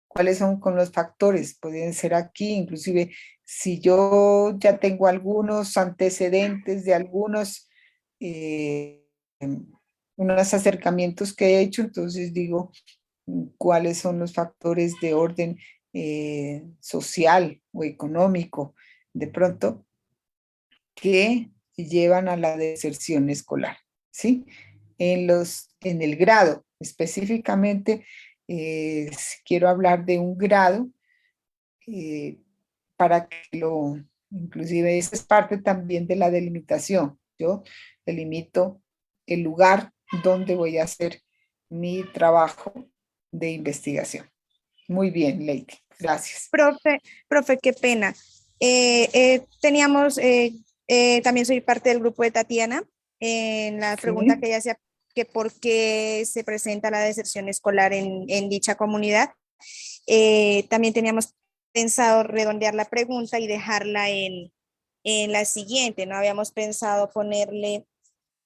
¿Cuáles son con los factores? Pueden ser aquí, inclusive si yo ya tengo algunos antecedentes de algunos unos acercamientos que he hecho, entonces digo cuáles son los factores de orden social o económico, de pronto, que llevan a la deserción escolar, ¿sí? En el grado, específicamente, si quiero hablar de un grado, eh, para que inclusive esa es parte también de la delimitación. Yo delimito el lugar donde voy a hacer mi trabajo de investigación. Muy bien, Lady, gracias. Profe, qué pena. También soy parte del grupo de Tatiana, en la pregunta Sí, que ella hacía, que por qué se presenta la deserción escolar en dicha comunidad. También teníamos pensado redondear la pregunta y dejarla en la siguiente, ¿no? Habíamos pensado ponerle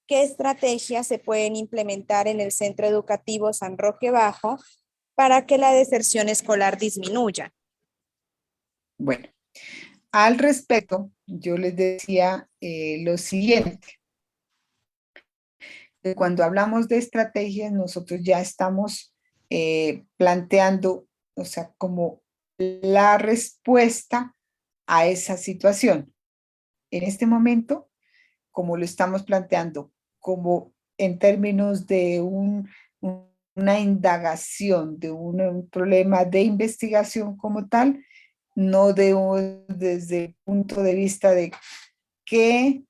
qué estrategias se pueden implementar en el Centro Educativo San Roque Bajo para que la deserción escolar disminuya. bueno, al respecto, yo les decía lo siguiente. Cuando hablamos de estrategias, nosotros ya estamos planteando, o sea, como la respuesta a esa situación. En este momento, como lo estamos planteando, como en términos de una indagación, de un problema de investigación como tal, no desde el punto de vista de qué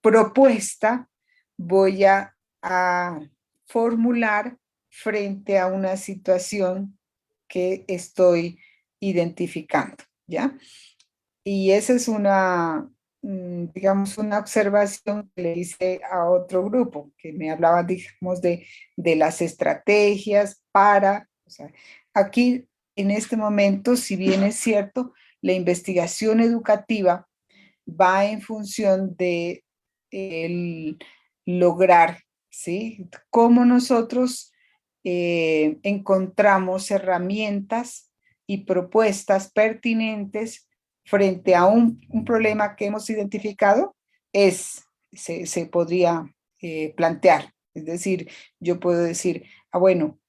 propuesta voy a formular frente a una situación que estoy identificando, ¿ya? Y esa es digamos, una observación que le hice a otro grupo, que me hablaba, digamos, de las estrategias o sea, aquí en este momento, si bien es cierto, la investigación educativa va en función de el lograr, ¿sí? Cómo nosotros encontramos herramientas y propuestas pertinentes frente a un problema que hemos identificado, se podría plantear. Es decir, yo puedo decir, bueno,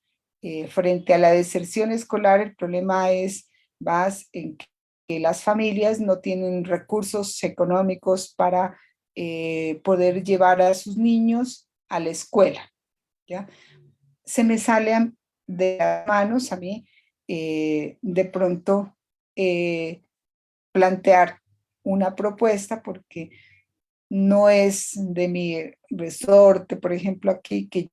frente a la deserción escolar, el problema es más en que las familias no tienen recursos económicos para poder llevar a sus niños a la escuela, ¿ya? Se me salen de las manos a mí de pronto plantear una propuesta, porque no es de mi resorte, por ejemplo, aquí que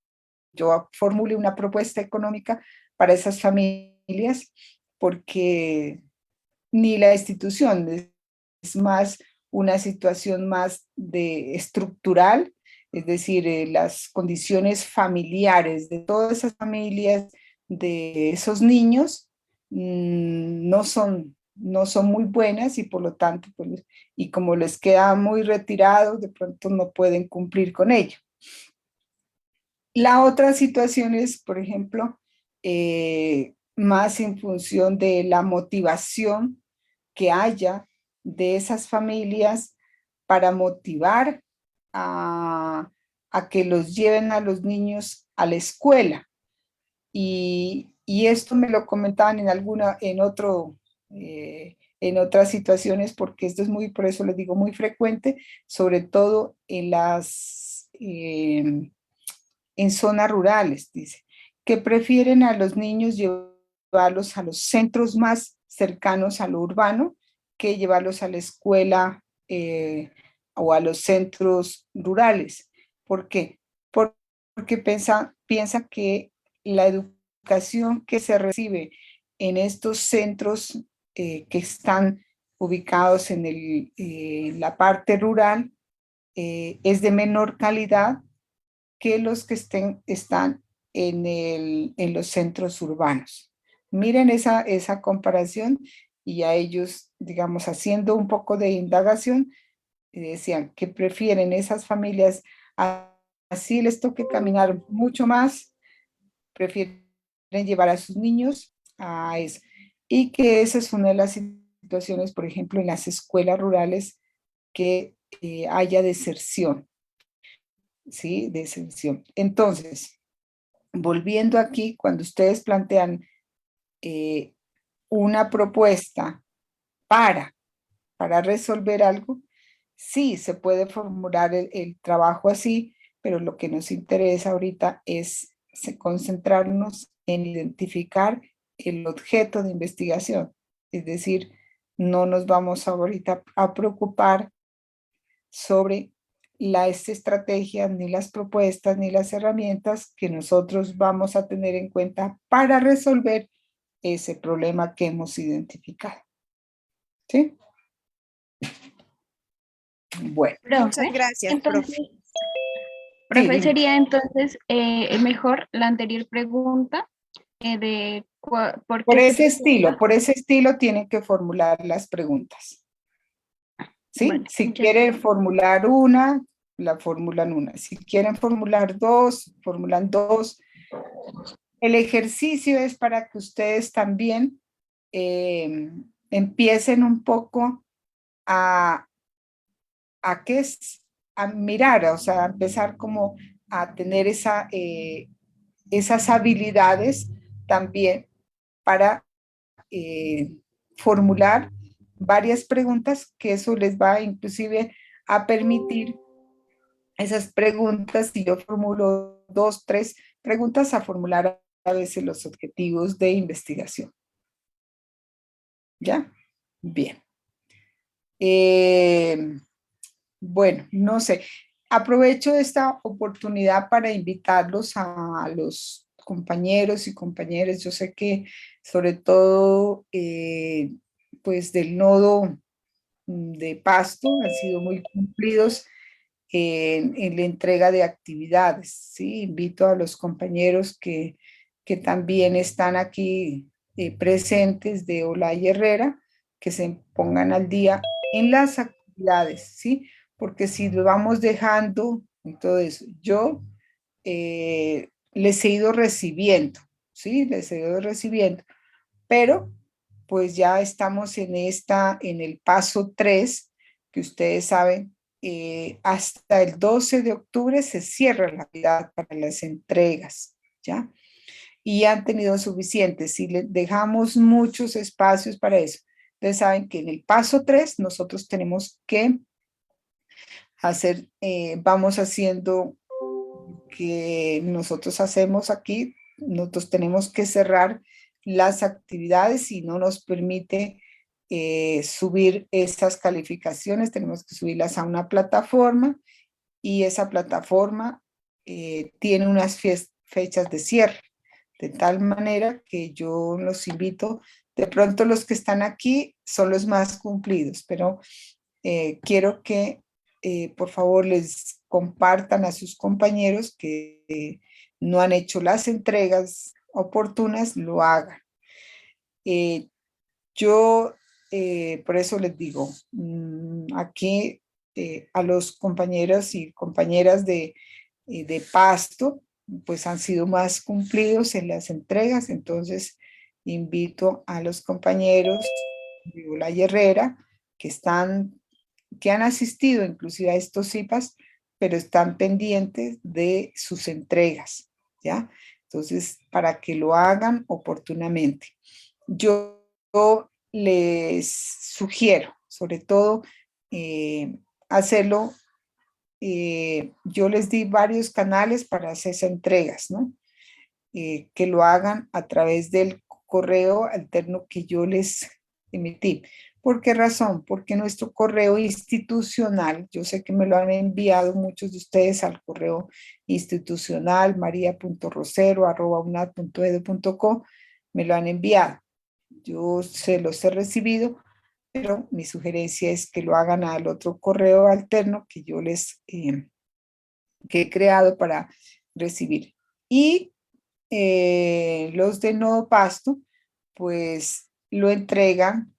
yo formule una propuesta económica para esas familias, porque ni la institución, es más una situación más de estructural, es decir, las condiciones familiares de todas esas familias, de esos niños, no son muy buenas, y por lo tanto, pues, y como les queda muy retirado, de pronto no pueden cumplir con ello. La otra situación es, por ejemplo, más en función de la motivación que haya de esas familias para motivar a que los lleven a los niños a la escuela. Y esto me lo comentaban en otras situaciones, porque esto es muy, por eso les digo, muy frecuente, sobre todo en zonas rurales, dice, que prefieren a los niños llevarlos a los centros más cercanos a lo urbano que llevarlos a la escuela o a los centros rurales. ¿Por qué? Porque piensa que la educación que se recibe en estos centros que están ubicados en la parte rural es de menor calidad que los que están en los centros urbanos. Miren esa comparación, y a ellos, digamos, haciendo un poco de indagación, decían que prefieren esas familias, así les toque caminar mucho más, prefieren llevar a sus niños a eso. Y que esa es una de las situaciones, por ejemplo, en las escuelas rurales, que haya deserción. ¿Sí? Deserción. Entonces, volviendo aquí, cuando ustedes plantean una propuesta para resolver algo, sí, se puede formular el trabajo así, pero lo que nos interesa ahorita es concentrarnos en identificar el objeto de investigación. Es decir, no nos vamos ahorita a preocupar sobre las estrategias, ni las propuestas, ni las herramientas que nosotros vamos a tener en cuenta para resolver ese problema que hemos identificado. ¿Sí? Bueno. Muchas Profe, gracias, entonces, profe. profe, dime. sería entonces mejor la anterior pregunta por Por qué se ese presenta. estilo tienen que formular las preguntas. ¿Sí? Bueno, Si muchas quieren formular una, la formulan una. Si quieren formular dos, formulan dos. El ejercicio es para que ustedes también empiecen un poco a mirar, o sea, a empezar como a tener esas habilidades también para formular varias preguntas, que eso les va inclusive a permitir esas preguntas. Si yo formulo 2, 3 preguntas, a formular a veces los objetivos de investigación. ¿Ya? Bien. Bueno, no sé. Aprovecho esta oportunidad para invitarlos a los compañeros y compañeras. Yo sé que sobre todo pues del nodo de Pasto han sido muy cumplidos en la entrega de actividades, ¿sí? Invito a los compañeros que también están aquí presentes de Olaya Herrera, que se pongan al día en las actividades, ¿sí? Porque si lo vamos dejando, entonces yo les he ido recibiendo, ¿sí? Les he ido recibiendo, pero pues ya estamos en el paso 3, que ustedes saben, hasta el 12 de octubre se cierra la Navidad para las entregas, ¿ya? Y han tenido suficientes. Si les dejamos muchos espacios para eso, ustedes saben que en el paso 3 nosotros tenemos que hacer, vamos haciendo que nosotros hacemos aquí, nosotros tenemos que cerrar las actividades y no nos permite subir esas calificaciones, tenemos que subirlas a una plataforma y esa plataforma tiene unas fechas de cierre, de tal manera que yo los invito, de pronto los que están aquí son los más cumplidos, pero quiero que por favor les compartan a sus compañeros que no han hecho las entregas oportunas, lo hagan. Yo por eso les digo, aquí a los compañeros y compañeras de Pasto, pues han sido más cumplidos en las entregas, entonces invito a los compañeros de Olaya Herrera que han asistido inclusive a estos CIPAS, pero están pendientes de sus entregas, ¿ya? Entonces, para que lo hagan oportunamente. Yo les sugiero, sobre todo, hacerlo. Yo les di varios canales para hacer entregas, ¿no? Que lo hagan a través del correo alterno que yo les emití. ¿Por qué razón? Porque nuestro correo institucional, yo sé que me lo han enviado muchos de ustedes al correo institucional maria.rosero@unad.edu.co, me lo han enviado. Yo se los he recibido, pero mi sugerencia es que lo hagan al otro correo alterno que yo les que he creado para recibir. Y los de Nodo Pasto, pues lo entregan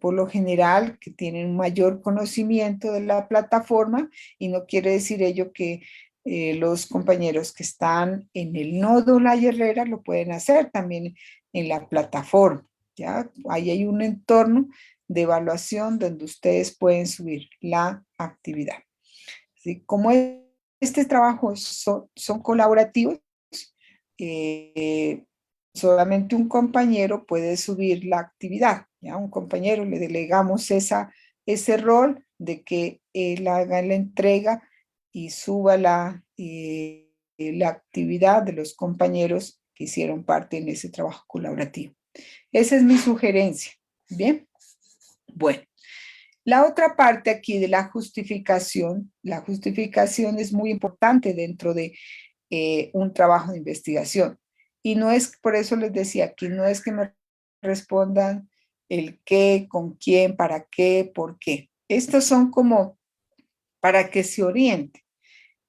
por lo general que tienen un mayor conocimiento de la plataforma y no quiere decir ello que los compañeros que están en el nodo La Herrera lo pueden hacer también en la plataforma, ¿ya? Ahí hay un entorno de evaluación donde ustedes pueden subir la actividad. ¿Sí? Como este trabajo son colaborativos, solamente un compañero puede subir la actividad, ¿ya? Un compañero le delegamos ese rol de que él haga la entrega y suba la actividad de los compañeros que hicieron parte en ese trabajo colaborativo. Esa es mi sugerencia, ¿bien? Bueno. La otra parte aquí de la justificación es muy importante dentro de un trabajo de investigación. Y no es, por eso les decía aquí, no es que me respondan el qué, con quién, para qué, por qué. Estos son como para que se oriente.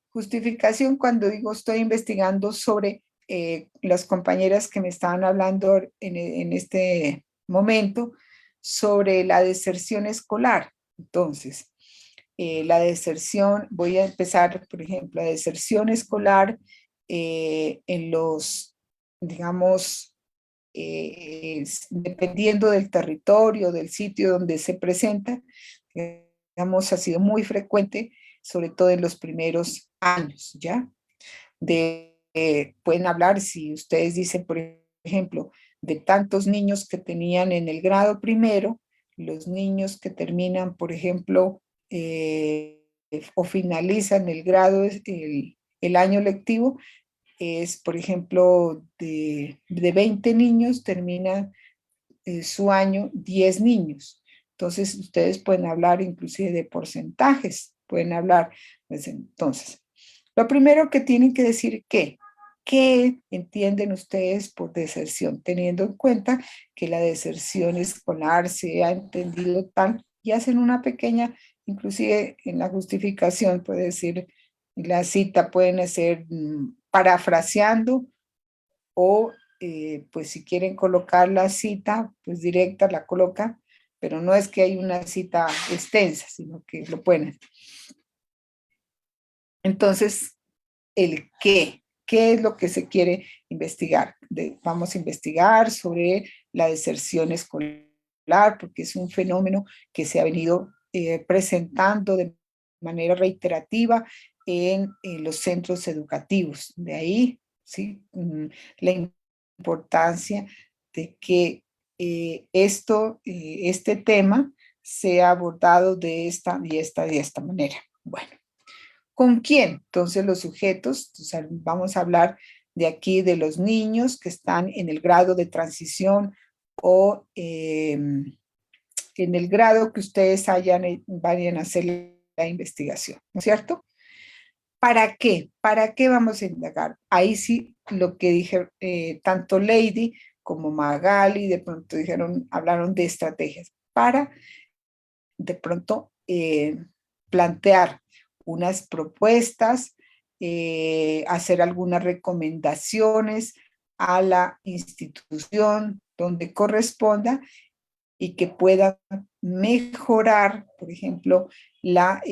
Justificación cuando digo estoy investigando sobre las compañeras que me estaban hablando en este momento, sobre la deserción escolar. Entonces, la deserción, voy a empezar, por ejemplo, la deserción escolar en los, digamos, dependiendo del territorio, del sitio donde se presenta, digamos, ha sido muy frecuente, sobre todo en los primeros años, ¿ya? Pueden hablar, si ustedes dicen, por ejemplo, de tantos niños que tenían en el grado primero, los niños que terminan, por ejemplo, o finalizan el grado, el año lectivo, es, por ejemplo, de 20 niños, termina su año 10 niños. Entonces, ustedes pueden hablar inclusive de porcentajes, pueden hablar, pues entonces, lo primero que tienen que decir ¿qué entienden ustedes por deserción? Teniendo en cuenta que la deserción escolar se ha entendido tan, y hacen una pequeña, inclusive en la justificación puede decir, la cita pueden hacer parafraseando o pues si quieren colocar la cita, pues directa la coloca, pero no es que hay una cita extensa, sino que lo pueden. Entonces, el qué, ¿Qué es lo que se quiere investigar? Vamos a investigar sobre la deserción escolar, porque es un fenómeno que se ha venido presentando de manera reiterativa en los centros educativos. De ahí, ¿sí? La importancia de que este tema sea abordado de esta manera. Bueno, ¿con quién? Entonces los sujetos, o sea, vamos a hablar de aquí de los niños que están en el grado de transición o en el grado que ustedes vayan a hacer la investigación, ¿no es cierto? ¿Para qué? ¿Para qué vamos a indagar? Ahí sí, lo que dije, tanto Lady como Magali de pronto hablaron de estrategias para de pronto plantear unas propuestas, hacer algunas recomendaciones a la institución donde corresponda y que pueda mejorar, por ejemplo, la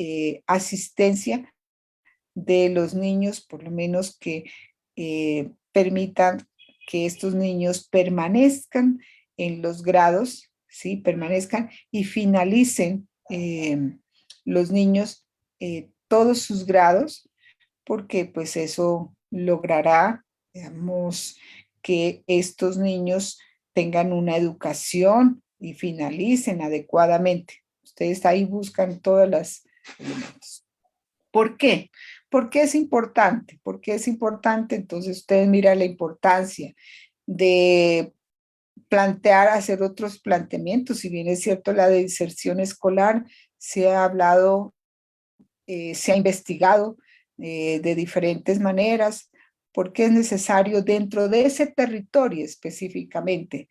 asistencia de los niños, por lo menos que permitan que estos niños permanezcan en los grados, ¿sí? Permanezcan y finalicen los niños todos sus grados, porque pues eso logrará, digamos, que estos niños tengan una educación y finalicen adecuadamente. Ustedes ahí buscan todos los elementos. ¿Por qué? ¿Por qué es importante? ¿Por qué es importante? Entonces ustedes miran la importancia de plantear, hacer otros planteamientos. Si bien es cierto la deserción escolar, se ha hablado, se ha investigado de diferentes maneras, porque es necesario dentro de ese territorio específicamente,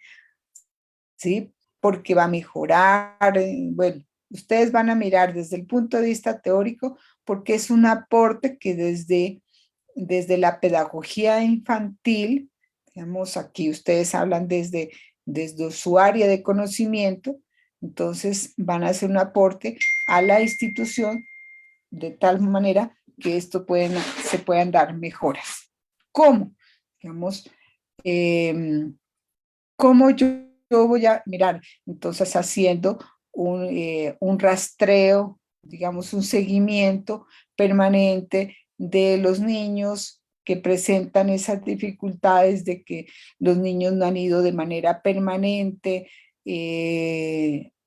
¿sí? Porque va a mejorar, bueno, ustedes van a mirar desde el punto de vista teórico, porque es un aporte que desde la pedagogía infantil, digamos, aquí ustedes hablan desde su área de conocimiento, entonces van a hacer un aporte a la institución de tal manera que se puedan dar mejoras. ¿Cómo? Digamos, ¿cómo yo voy a mirar? Entonces, haciendo un rastreo, digamos, un seguimiento permanente de los niños que presentan esas dificultades de que los niños no han ido de manera permanente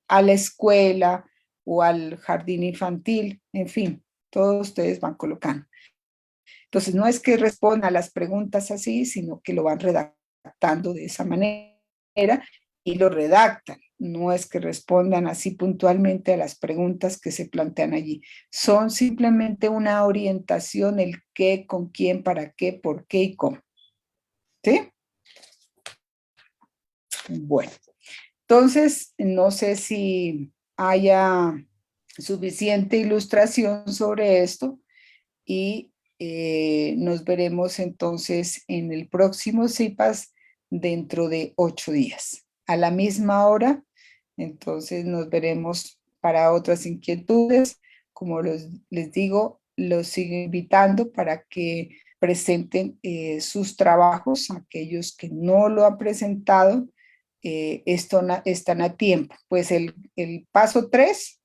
a la escuela o al jardín infantil, en fin, todos ustedes van colocando. Entonces, no es que respondan a las preguntas así, sino que lo van redactando de esa manera y lo redactan. No es que respondan así puntualmente a las preguntas que se plantean allí. Son simplemente una orientación, el qué, con quién, para qué, por qué y cómo. ¿Sí? Bueno, entonces, no sé si haya suficiente ilustración sobre esto y nos veremos entonces en el próximo CIPAS dentro de 8 días. A la misma hora, entonces nos veremos para otras inquietudes. Como les digo, los sigo invitando para que presenten sus trabajos, aquellos que no lo han presentado, están a tiempo. Pues el paso 3,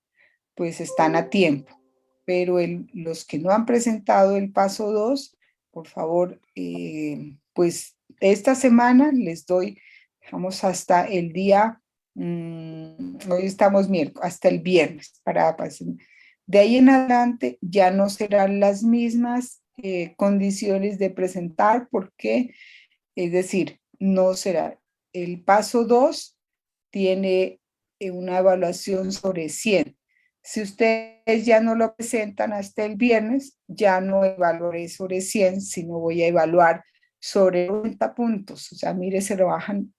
pues están a tiempo, pero los que no han presentado el paso 2, por favor, pues esta semana les doy, vamos hasta el día, hoy estamos miércoles, hasta el viernes, de ahí en adelante ya no serán las mismas condiciones de presentar, porque, es decir, no será, el paso 2 tiene una evaluación sobre 100. Si ustedes ya no lo presentan hasta el viernes, ya no evaluaré sobre 100, sino voy a evaluar sobre 90 puntos. O sea, mire, se rebajan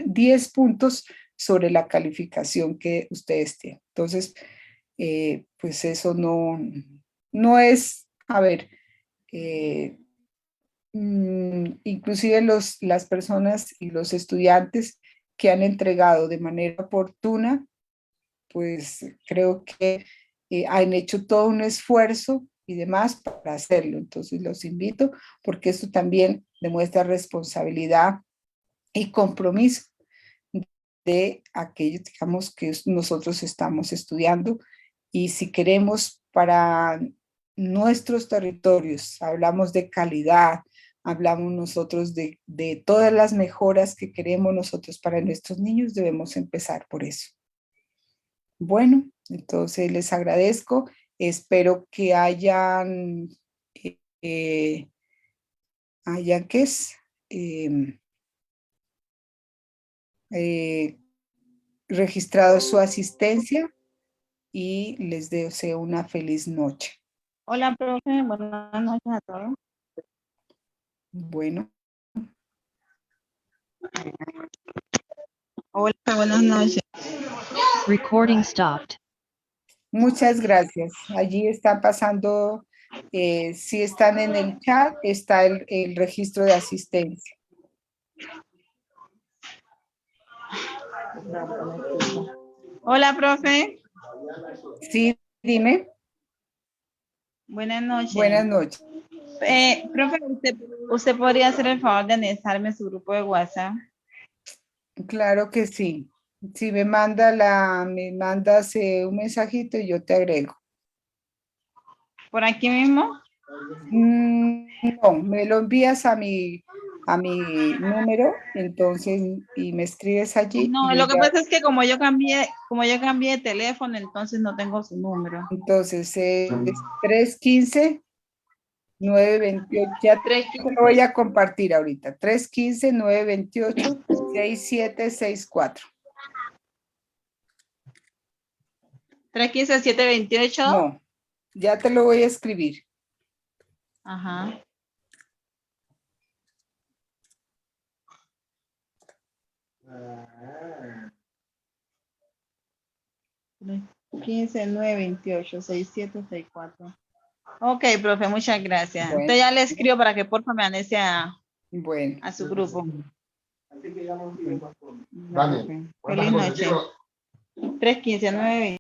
10 puntos sobre la calificación que ustedes tienen. Entonces, pues eso no es, a ver, inclusive las personas y los estudiantes que han entregado de manera oportuna, pues creo que han hecho todo un esfuerzo y demás para hacerlo. Entonces los invito porque esto también demuestra responsabilidad y compromiso de aquello, digamos, que nosotros estamos estudiando. Y si queremos para nuestros territorios, hablamos de calidad, hablamos nosotros de todas las mejoras que queremos nosotros para nuestros niños, debemos empezar por eso. Bueno, entonces les agradezco. Espero que hayan ¿qué es? Registrado su asistencia y les deseo una feliz noche. Hola, profe. Buenas noches a todos. Bueno, Hola, buenas noches. Recording stopped. muchas gracias. Allí están pasando, si están en el chat, está el registro de asistencia. Hola, profe. Sí, dime. Buenas noches. Buenas noches. Profe, ¿usted podría hacer el favor de anexarme su grupo de WhatsApp? Claro que sí. Si me mandas un mensajito y yo te agrego. ¿Por aquí mismo? No, me lo envías a mi número, entonces, y me escribes allí. No, y lo yo que ya- pasa es que como yo cambié de teléfono, entonces no tengo su número. Entonces, es 315-928, ya te lo voy a compartir ahorita. 315-928-6764. 315-728. No, ya te lo voy a escribir. Ajá. 15-928-6764. Ok, profe, muchas gracias. Bueno. Entonces ya le escribo para que porfa me anexe Bueno, a su grupo. Dale. Feliz noche. 315-928.